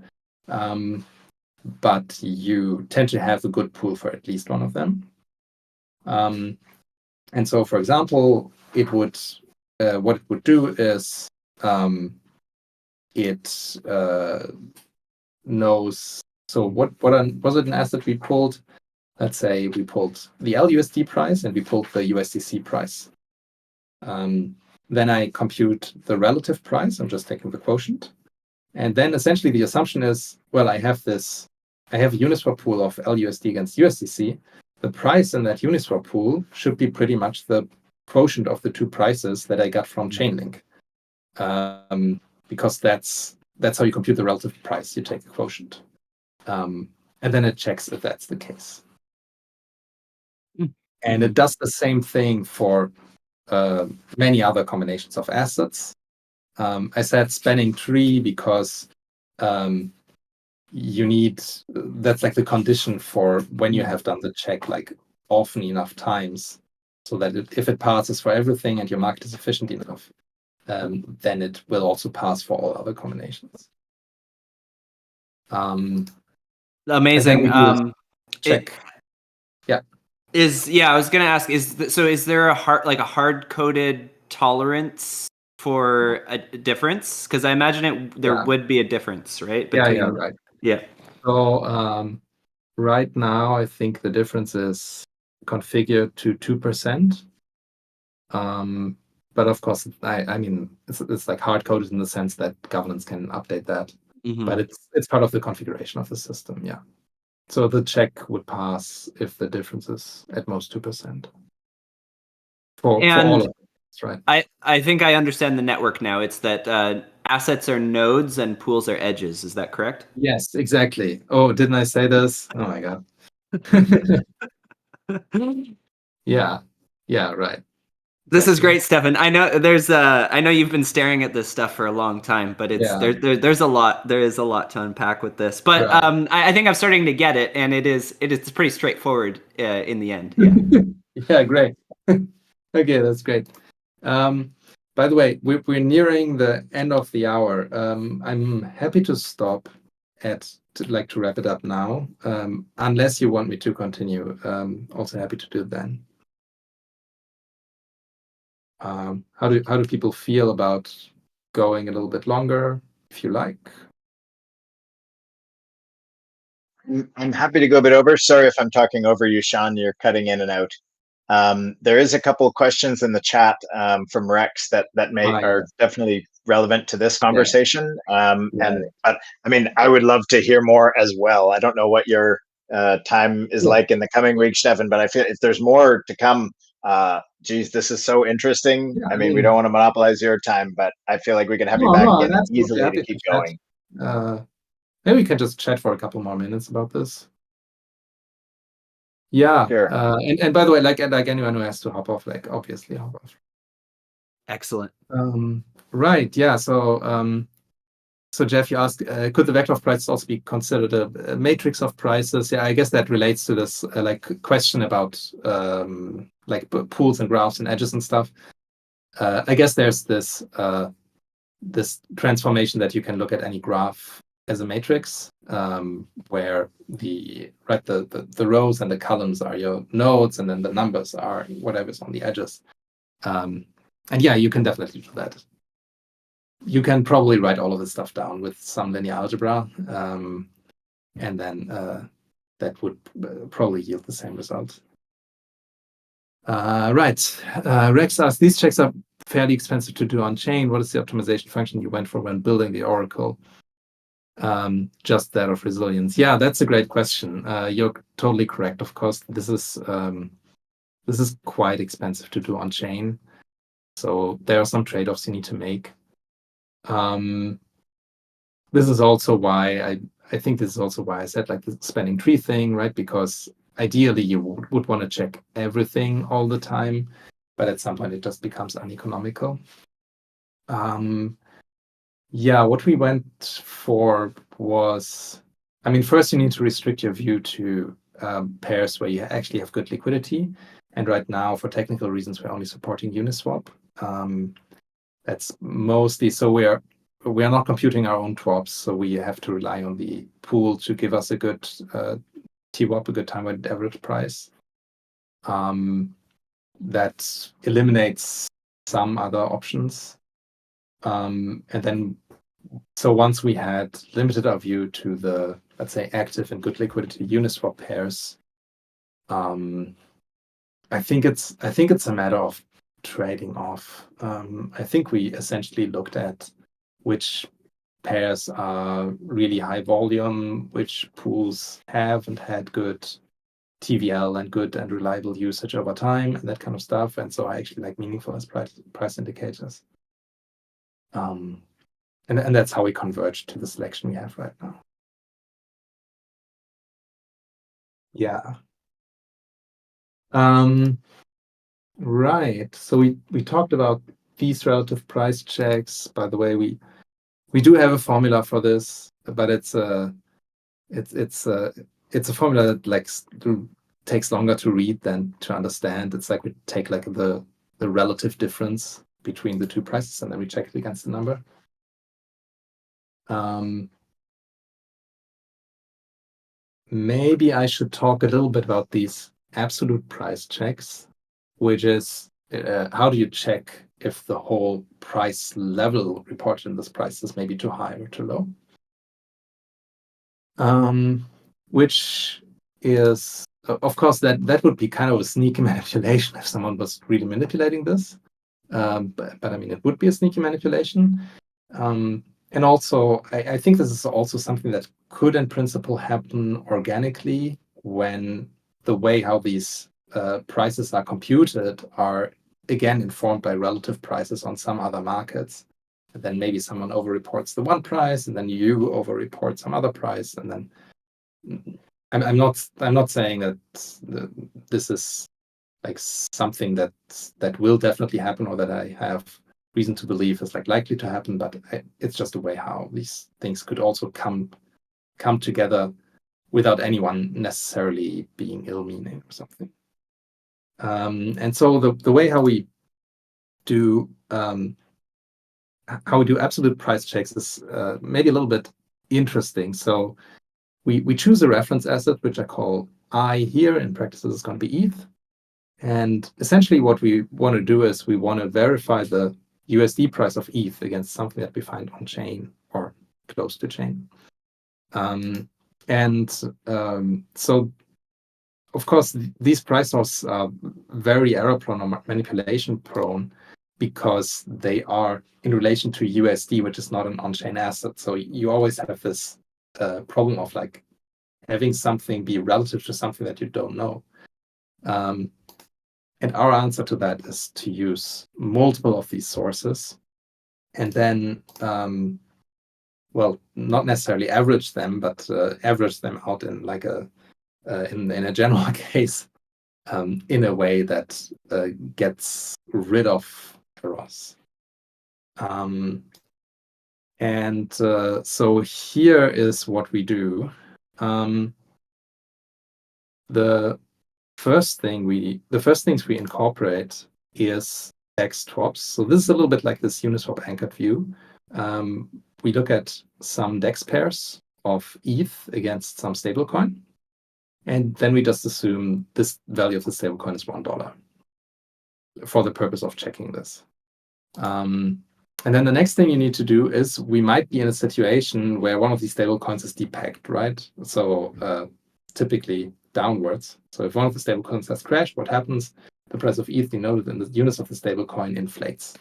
Speaker 1: but you tend to have a good pool for at least one of them. And so, for example, it would what it would do is it knows. So what was it an asset we pulled? Let's say we pulled the LUSD price and we pulled the USDC price. Then I compute the relative price. I'm just taking the quotient. And then essentially the assumption is, well, I have a Uniswap pool of LUSD against USDC. The price in that Uniswap pool should be pretty much the quotient of the two prices that I got from Chainlink. Because that's how you compute the relative price. You take the quotient. And then it checks if that's the case. And it does the same thing for many other combinations of assets. I said spanning tree because you need, that's like the condition for when you have done the check like often enough times, so that if it passes for everything and your market is efficient enough, then it will also pass for all other combinations.
Speaker 2: Amazing.
Speaker 1: Check.
Speaker 2: I was gonna ask, is there a hard-coded tolerance for a difference? Because I imagine there would be a difference, right?
Speaker 1: Right.
Speaker 2: Yeah.
Speaker 1: So right now, I think the difference is configured to 2%. But of course, I mean, it's like hard-coded in the sense that governance can update that. But it's part of the configuration of the system, yeah. So the check would pass if the difference is at most 2%. For all of it, right?
Speaker 2: I think I understand the network now. It's that assets are nodes and pools are edges. Is that correct?
Speaker 1: Yes, exactly. Oh, didn't I say this? Oh my God. Yeah, right.
Speaker 2: This is great, Stefan. I know I know you've been staring at this stuff for a long time, but there's a lot. There is a lot to unpack with this. But I think I'm starting to get it, and it's pretty straightforward in the end. Yeah.
Speaker 1: Yeah, great. Okay, that's great. by the way, we're nearing the end of the hour. I'm happy to stop to wrap it up now, unless you want me to continue. Also happy to do it then. How do people feel about going a little bit longer, if you like?
Speaker 3: I'm happy to go a bit over. Sorry if I'm talking over you, Sean. You're cutting in and out. There is a couple of questions in the chat from Rex that are definitely relevant to this conversation. But I mean, I would love to hear more as well. I don't know what your time is like in the coming week, Steffen, but I feel if there's more to come, geez, this is so interesting.
Speaker 1: Yeah,
Speaker 3: I mean, we don't want to monopolize your time, but I feel like we can have you back in easily to keep going.
Speaker 1: Maybe we can just chat for a couple more minutes about this. Yeah,
Speaker 3: sure.
Speaker 1: And by the way, like anyone who has to hop off, like obviously hop off.
Speaker 2: Excellent.
Speaker 1: Right. Yeah. So Jeff, you asked, could the vector of prices also be considered a matrix of prices? Yeah, I guess that relates to this question about pools and graphs and edges and stuff. I guess there's this transformation that you can look at any graph as a matrix, where the rows and the columns are your nodes, and then the numbers are whatever's on the edges. And yeah, you can definitely do that. You can probably write all of this stuff down with some linear algebra, and then that would probably yield the same result. Right. Rex asks, these checks are fairly expensive to do on chain. What is the optimization function you went for when building the Oracle? Just that of resilience. Yeah, that's a great question. You're totally correct. Of course, this is quite expensive to do on chain. So there are some trade-offs you need to make. This is also why I think this is also why I said like the spanning tree thing, right? Because ideally you would want to check everything all the time, but at some point it just becomes uneconomical. Yeah, what we went for was, I mean, first you need to restrict your view to pairs where you actually have good liquidity. And right now, for technical reasons, we're only supporting Uniswap. That's mostly, so we are not computing our own TWAPs, so we have to rely on the pool to give us a good TWAP, a good time-weighted average price. That eliminates some other options. And then, so once we had limited our view to the, let's say, active and good liquidity Uniswap pairs, I think it's a matter of trading off. I think we essentially looked at which pairs are really high volume, which pools have and had good TVL and good and reliable usage over time and that kind of stuff. And so I actually like meaningful as price indicators. And that's how we converge to the selection we have right now. Yeah. Right. So we talked about these relative price checks. By the way, we do have a formula for this, but it's a formula that takes longer to read than to understand. It's like we take like the relative difference between the two prices and then we check it against the number. Maybe I should talk a little bit about these absolute price checks, which is how do you check if the whole price level reported in this price is maybe too high or too low? Which is, of course, that would be kind of a sneaky manipulation if someone was really manipulating this. But I mean, it would be a sneaky manipulation. And also, I think this is also something that could, in principle, happen organically when the way how these prices are computed are, again, informed by relative prices on some other markets. And then maybe someone overreports the one price, and then you overreport some other price. And then I'm not saying that this is like something that will definitely happen or that I have reason to believe is like likely to happen, but it's just a way how these things could also come together without anyone necessarily being ill-meaning or something. And so the way how we do how we do absolute price checks is maybe a little bit interesting. So we choose a reference asset, which I call I here. In practice, this is going to be ETH. And essentially what we want to do is we want to verify the USD price of ETH against something that we find on chain or close to chain. So, of course, these price sources are very error prone or manipulation prone because they are in relation to USD, which is not an on-chain asset. So you always have this problem of like having something be relative to something that you don't know. And our answer to that is to use multiple of these sources and then, well, not necessarily average them, but average them out in like in a general case, in a way that gets rid of errors. So here is what we do. The first things we incorporate is DEX swaps. So this is a little bit like this Uniswap anchored view. We look at some DEX pairs of ETH against some stablecoin, and then we just assume this value of the stablecoin is $1 for the purpose of checking this. And then the next thing you need to do is we might be in a situation where one of these stablecoins is depegged, right? So typically downwards. So if one of the stablecoins has crashed, what happens? The price of ETH denoted in the units of the stablecoin inflates.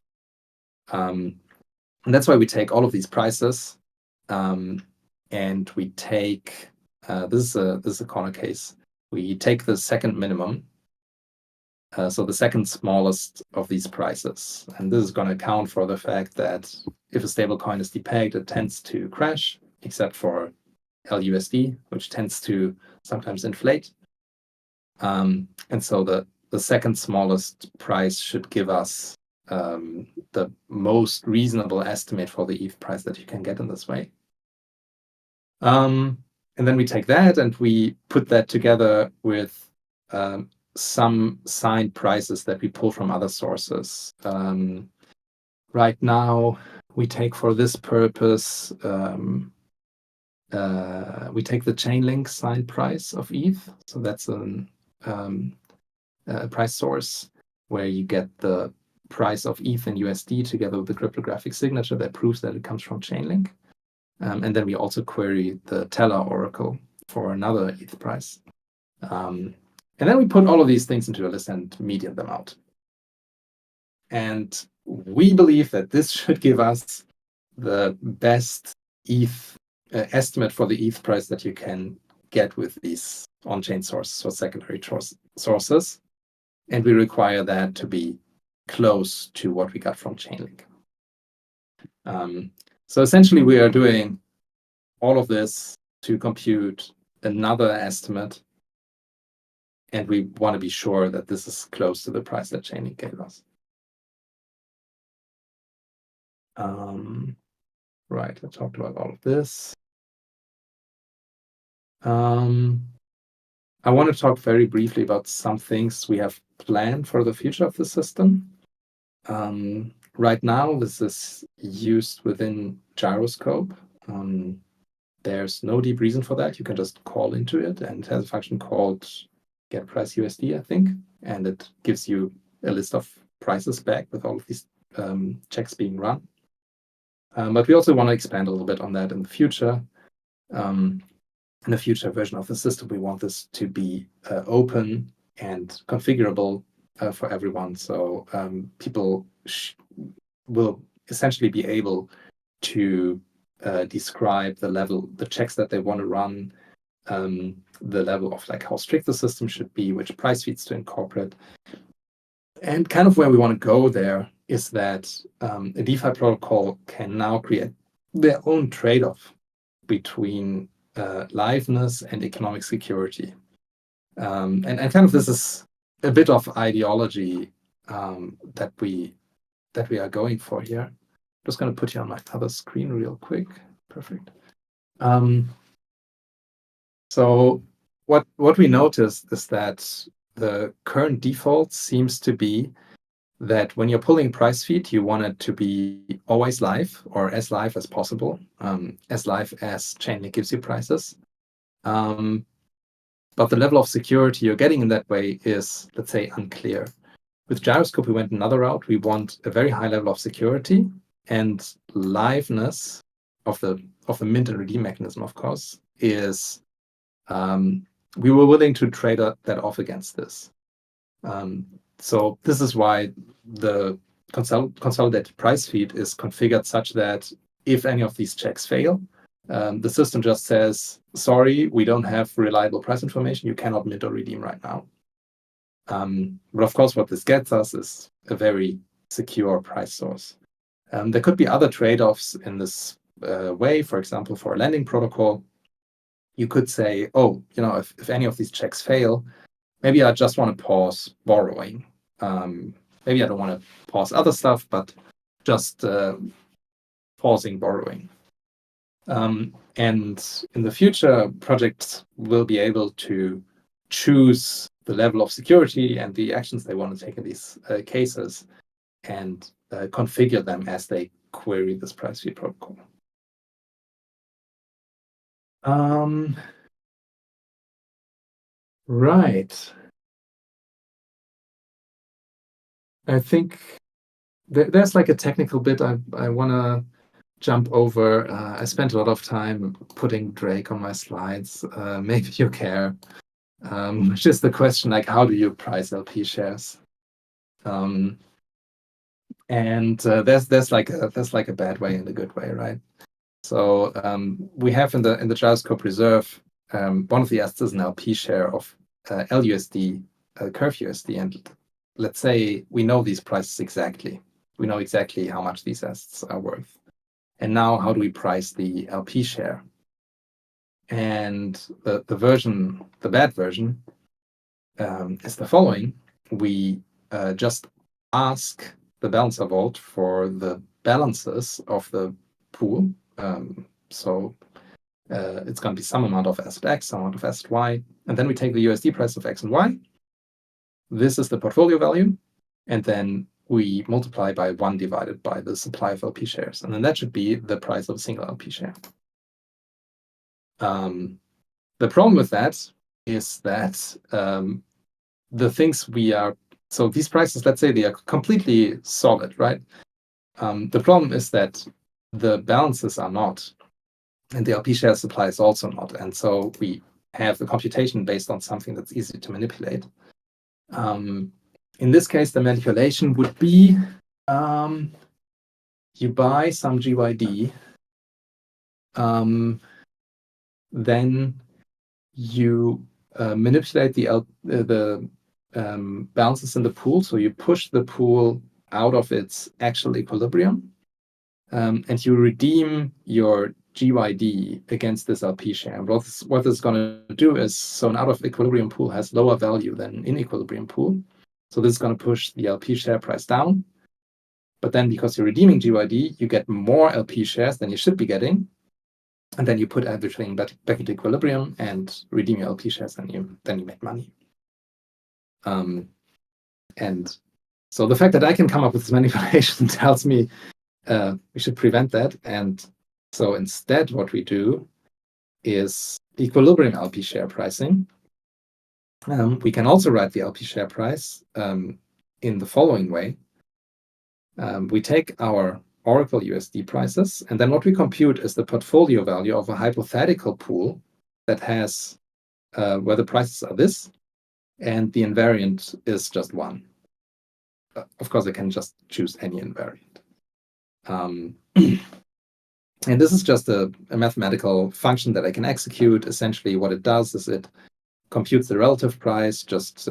Speaker 1: And that's why we take all of these prices and we take, this is a corner case. We take the second minimum, so the second smallest of these prices. And this is going to account for the fact that if a stablecoin is depegged, it tends to crash, except for LUSD, which tends to sometimes inflate. And so the second smallest price should give us the most reasonable estimate for the ETH price that you can get in this way. And then we take that and we put that together with some signed prices that we pull from other sources. Right now, we take for this purpose, we take the Chainlink signed price of ETH. So that's a price source where you get the price of ETH in USD together with the cryptographic signature that proves that it comes from Chainlink. And then we also query the Teller oracle for another ETH price. And then we put all of these things into a list and median them out. And we believe that this should give us the best ETH estimate for the ETH price that you can get with these on-chain sources or secondary sources. And we require that to be close to what we got from Chainlink. So essentially, we are doing all of this to compute another estimate. And we want to be sure that this is close to the price that Chainlink gave us. Right, I talked about all of this. I want to talk very briefly about some things we have planned for the future of the system. Right now, this is used within Gyroscope. There's no deep reason for that. You can just call into it, and it has a function called getPriceUSD, I think, and it gives you a list of prices back with all of these checks being run. But we also want to expand a little bit on that in the future. In the future version of the system, we want this to be open and configurable for everyone. So people will essentially be able to describe the checks that they want to run, the level of like how strict the system should be, which price feeds to incorporate. And kind of where we want to go there is that a DeFi protocol can now create their own trade-off between liveness and economic security. And kind of this is a bit of ideology that we are going for here. I'm just going to put you on my other screen real quick. Perfect. So what we noticed is that the current default seems to be that when you're pulling price feed, you want it to be always live or as live as possible, as live as Chainlink gives you prices. But the level of security you're getting in that way is, let's say, unclear. With Gyroscope, we went another route. We want a very high level of security and liveness of the mint and redeem mechanism, of course, is we were willing to trade that off against this. So this is why the consolidated price feed is configured such that if any of these checks fail, the system just says, sorry, we don't have reliable price information. You cannot mint or redeem right now. But of course, what this gets us is a very secure price source. There could be other trade-offs in this way. For example, for a lending protocol, you could say, oh, if any of these checks fail, maybe I just want to pause borrowing. Maybe I don't want to pause other stuff, but just pausing borrowing. And in the future, projects will be able to choose the level of security and the actions they want to take in these cases and configure them as they query this price feed protocol. Right. I think there's like a technical bit I want to jump over. I spent a lot of time putting Drake on my slides. Maybe you care. Which is the question, like, how do you price LP shares? And there's like a bad way and a good way, right? So we have in the Gyroscope reserve, one of the assets is an LP share of LUSD, Curve USD, and let's say we know these prices exactly. We know exactly how much these assets are worth. And now, how do we price the LP share? And the bad version, is the following. We just ask the balancer vault for the balances of the pool. So it's going to be some amount of asset X, some amount of asset Y, and then we take the USD price of X and Y. This is the portfolio value, and then we multiply by 1 divided by the supply of LP shares, and then that should be the price of a single LP share. The problem with that is that the things so these prices, let's say they are completely solid, right? The problem is that the balances are not, and the LP share supply is also not. And so we have a computation based on something that's easy to manipulate. In this case, the manipulation would be you buy some GYD, then you manipulate the balances in the pool. So you push the pool out of its actual equilibrium, and you redeem your GYD against this LP share. And what this is going to do is, so an out of equilibrium pool has lower value than an in equilibrium pool. So this is going to push the LP share price down. But then because you're redeeming GYD, you get more LP shares than you should be getting. And then you put everything back into equilibrium and redeem your LP shares, and then you make money. And so the fact that I can come up with this manipulation tells me we should prevent that. And so instead, what we do is equilibrium LP share pricing. We can also write the LP share price in the following way. We take our Oracle USD prices, and then what we compute is the portfolio value of a hypothetical pool that has where the prices are this, and the invariant is just 1. Of course, I can just choose any invariant. And this is just a mathematical function that I can execute. Essentially, what it does is it computes the relative price, just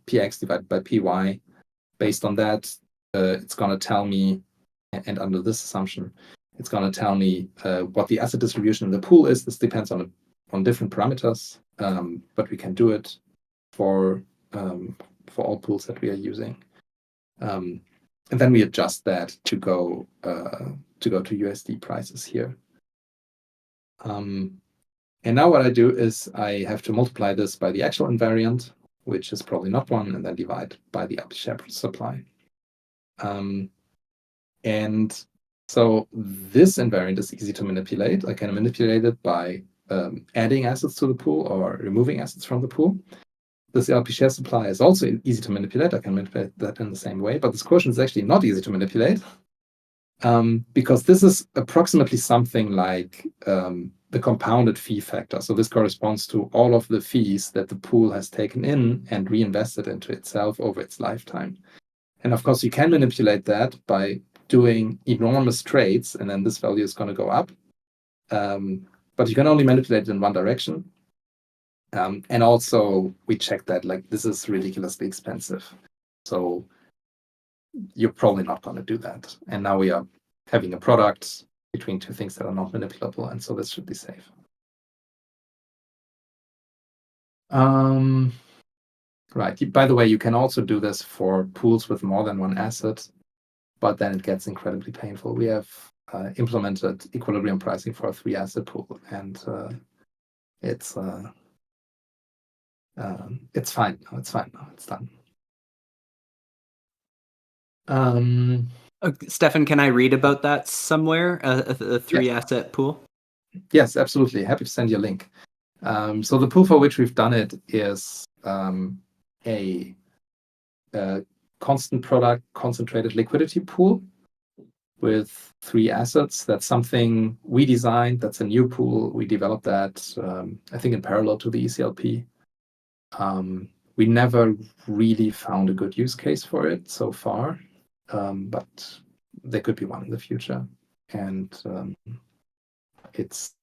Speaker 1: px divided by py. Based on that, it's going to tell me, and under this assumption, it's going to tell me what the asset distribution in the pool is. This depends on different parameters, but we can do it for all pools that we are using. And then we adjust that to go to USD prices here. And now what I do is I have to multiply this by the actual invariant, which is probably not 1, and then divide by the LP share supply. And so this invariant is easy to manipulate. I can manipulate it by adding assets to the pool or removing assets from the pool. This LP share supply is also easy to manipulate. I can manipulate that in the same way, but this quotient is actually not easy to manipulate because this is approximately something like the compounded fee factor. So this corresponds to all of the fees that the pool has taken in and reinvested into itself over its lifetime. And of course, you can manipulate that by doing enormous trades, and then this value is going to go up. But you can only manipulate it in one direction. And also, we checked that like this is ridiculously expensive. So you're probably not going to do that. And now we are having a product between two things that are not manipulable, and so this should be safe. Right. By the way, you can also do this for pools with more than one asset, but then it gets incredibly painful. We have implemented equilibrium pricing for a 3-asset pool, and it's fine. It's fine now. It's done.
Speaker 2: Steffen, can I read about that somewhere? A 3-asset pool?
Speaker 1: Yes, absolutely. Happy to send you a link. So the pool for which we've done it is a constant product concentrated liquidity pool with 3 assets. That's something we designed. That's a new pool. We developed that, I think, in parallel to the ECLP. We never really found a good use case for it so far, but there could be one in the future. And it's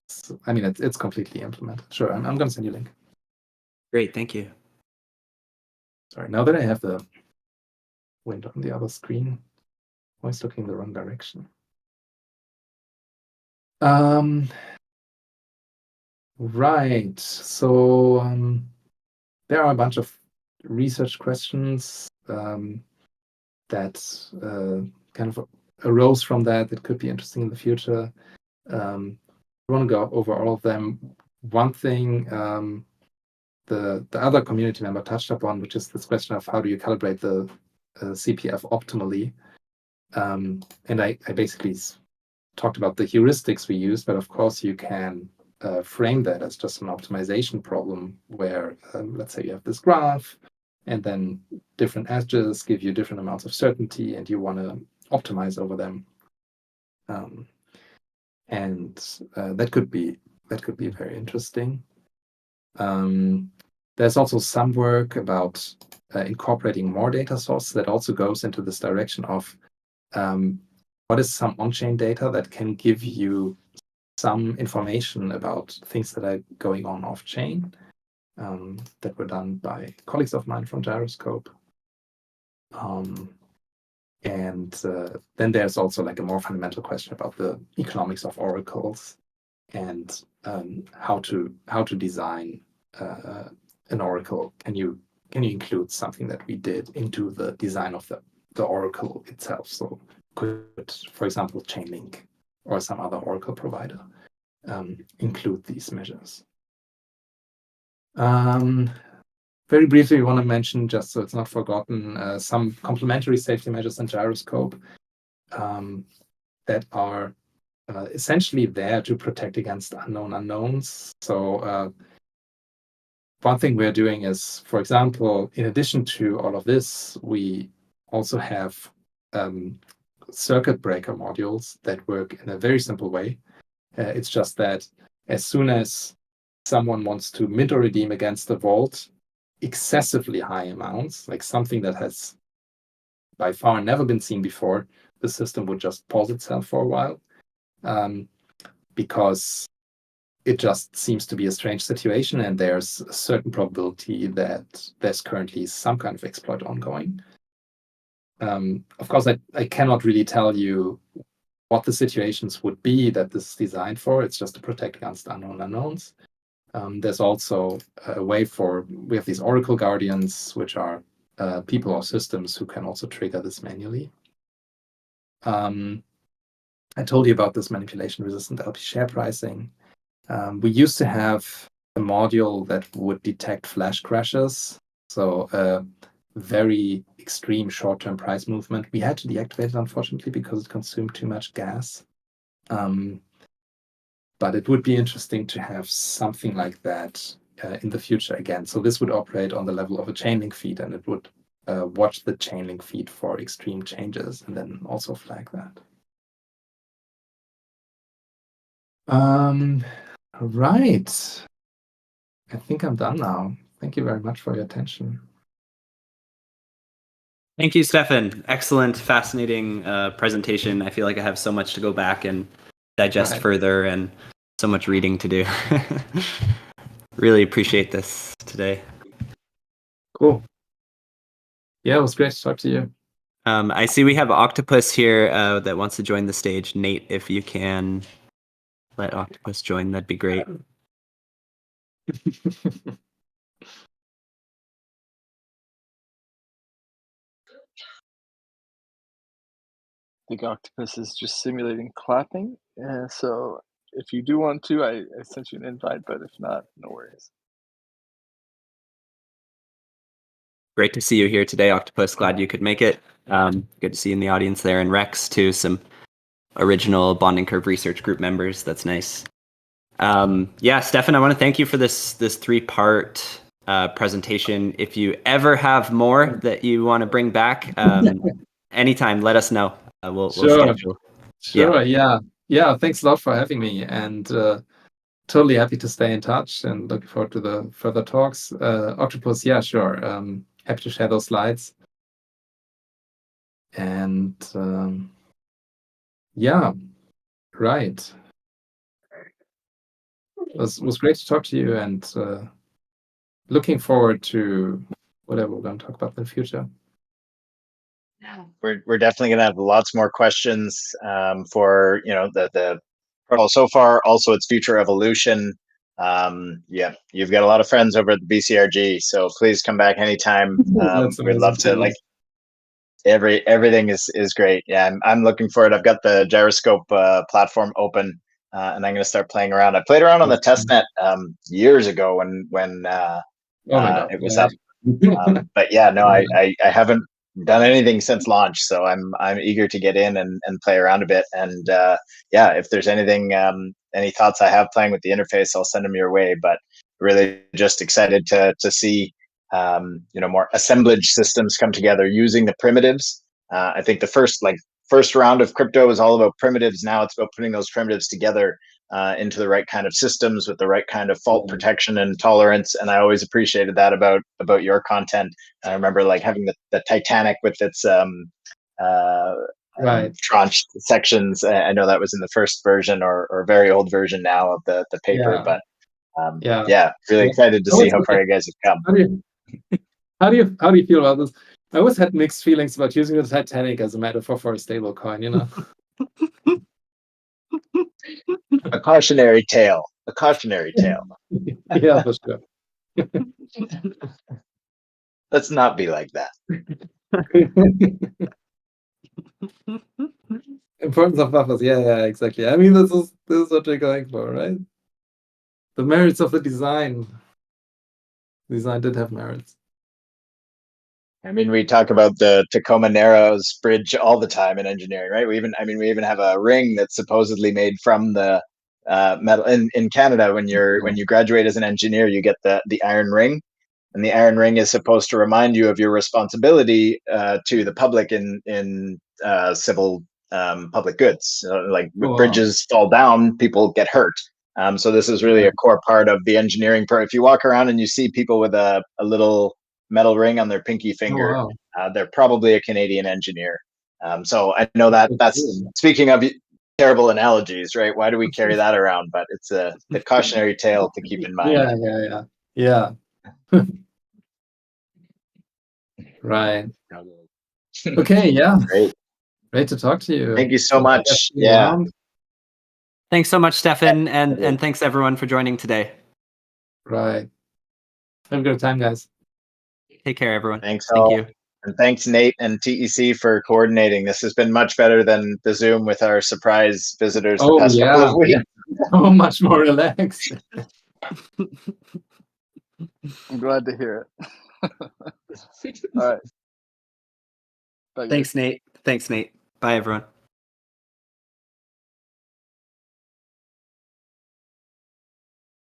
Speaker 1: completely implemented. Sure, I'm going to send you a link.
Speaker 2: Great, thank you.
Speaker 1: Sorry, now that I have the window on the other screen, I was looking in the wrong direction. Right, so there are a bunch of research questions that kind of arose from that could be interesting in the future. I want to go over all of them. One thing the other community member touched upon, which is this question of how do you calibrate the CPF optimally. And I basically talked about the heuristics we use, but of course you can frame that as just an optimization problem where, let's say you have this graph, and then different edges give you different amounts of certainty, and you want to optimize over them. And that could be very interesting. There's also some work about incorporating more data sources that also goes into this direction of what is some on-chain data that can give you some information about things that are going on off-chain that were done by colleagues of mine from Gyroscope. And then there's also like a more fundamental question about the economics of oracles and how to design an oracle. Can you include something that we did into the design of the oracle itself? So could, for example, Chainlink or some other oracle provider include these measures? Very briefly, we want to mention, just so it's not forgotten, some complementary safety measures in Gyroscope that are essentially there to protect against unknown unknowns. So one thing we're doing is, for example, in addition to all of this, we also have circuit breaker modules that work in a very simple way. It's just that as soon as someone wants to mint or redeem against the vault excessively high amounts, like something that has by far never been seen before, the system would just pause itself for a while because it just seems to be a strange situation, and there's a certain probability that there's currently some kind of exploit ongoing. Of course, I cannot really tell you what the situations would be that this is designed for. It's just to protect against unknown unknowns. There's also a way we have these Oracle Guardians, which are people or systems who can also trigger this manually. I told you about this manipulation-resistant LP share pricing. We used to have a module that would detect flash crashes. So very extreme short-term price movement. We had to deactivate it, unfortunately, because it consumed too much gas. But it would be interesting to have something like that in the future again. So this would operate on the level of a Chainlink feed, and it would watch the Chainlink feed for extreme changes and then also flag that. Right. I think I'm done now. Thank you very much for your attention.
Speaker 2: Thank you, Steffen. Excellent, fascinating presentation. I feel like I have so much to go back and digest further, and so much reading to do. Really appreciate this today.
Speaker 1: Cool. Yeah, it was great to talk to you.
Speaker 2: I see we have Octopus here that wants to join the stage. Nate, if you can let Octopus join, that'd be great.
Speaker 4: I think Octopus is just simulating clapping. So if you do want to, I sent you an invite, but if not, no worries.
Speaker 2: Great to see you here today, Octopus. Glad you could make it. Good to see you in the audience there. And Rex, too, some original Bonding Curve Research Group members. That's nice. Yeah, Steffen, I want to thank you for this 3-part presentation. If you ever have more that you want to bring back, anytime, let us know. We'll schedule.
Speaker 1: Sure, yeah. Thanks a lot for having me, and totally happy to stay in touch and looking forward to the further talks. Octopus, yeah, sure. Happy to share those slides. And yeah, right. It was great to talk to you, and looking forward to whatever we're going to talk about in the future.
Speaker 3: We're definitely going to have lots more questions for the protocol so far, also its future evolution. Yeah, you've got a lot of friends over at the BCRG, so please come back anytime. We'd love to. Everything is great. Yeah, I'm looking forward. I've got the Gyroscope platform open, and I'm going to start playing around. I played around on the testnet years ago when it was up. But yeah, no, I haven't done anything since launch, so I'm eager to get in and play around a bit. And yeah, if there's anything, any thoughts I have playing with the interface, I'll send them your way. But really, just excited to see more assemblage systems come together using the primitives. I think the first round of crypto is all about primitives. Now it's about putting those primitives together into the right kind of systems with the right kind of fault protection and tolerance. And I always appreciated that about your content. I remember having the Titanic with its tranched sections. I know that was in the first version or very old version now of the paper, but really excited to see how far you guys have come.
Speaker 1: How do you feel about this? I always had mixed feelings about using the Titanic as a metaphor for a stablecoin,
Speaker 3: A cautionary tale.
Speaker 1: Yeah, for sure.
Speaker 3: Let's not be like that.
Speaker 1: Importance of buffers. Yeah, exactly. I mean, this is what we're going for, right? The merits of the design. Design did have merits.
Speaker 3: I mean, we talk about the Tacoma Narrows Bridge all the time in engineering, right? We even have a ring that's supposedly made from the metal. In Canada, when you graduate as an engineer, you get the iron ring, and the iron ring is supposed to remind you of your responsibility to the public in civil public goods. Bridges fall down, people get hurt. So this is really a core part of the engineering part. If you walk around and you see people with a little metal ring on their pinky finger, they're probably a Canadian engineer. So I know that's speaking of terrible analogies, right? Why do we carry that around? But it's the cautionary tale to keep in mind.
Speaker 1: Yeah. Right. Okay. Yeah. Great to talk to you.
Speaker 3: Thank you so much. Yeah.
Speaker 2: Thanks so much, Steffen, and thanks everyone for joining today.
Speaker 1: Right. Have a good time, guys.
Speaker 2: Take care, everyone.
Speaker 3: Thanks.
Speaker 2: Thank you.
Speaker 3: And thanks, Nate and TEC, for coordinating. This has been much better than the Zoom with our surprise visitors the past couple of weeks.
Speaker 1: So much more relaxed.
Speaker 4: I'm glad to hear it. All right. Bye, guys.
Speaker 2: Thanks, Nate. Bye, everyone.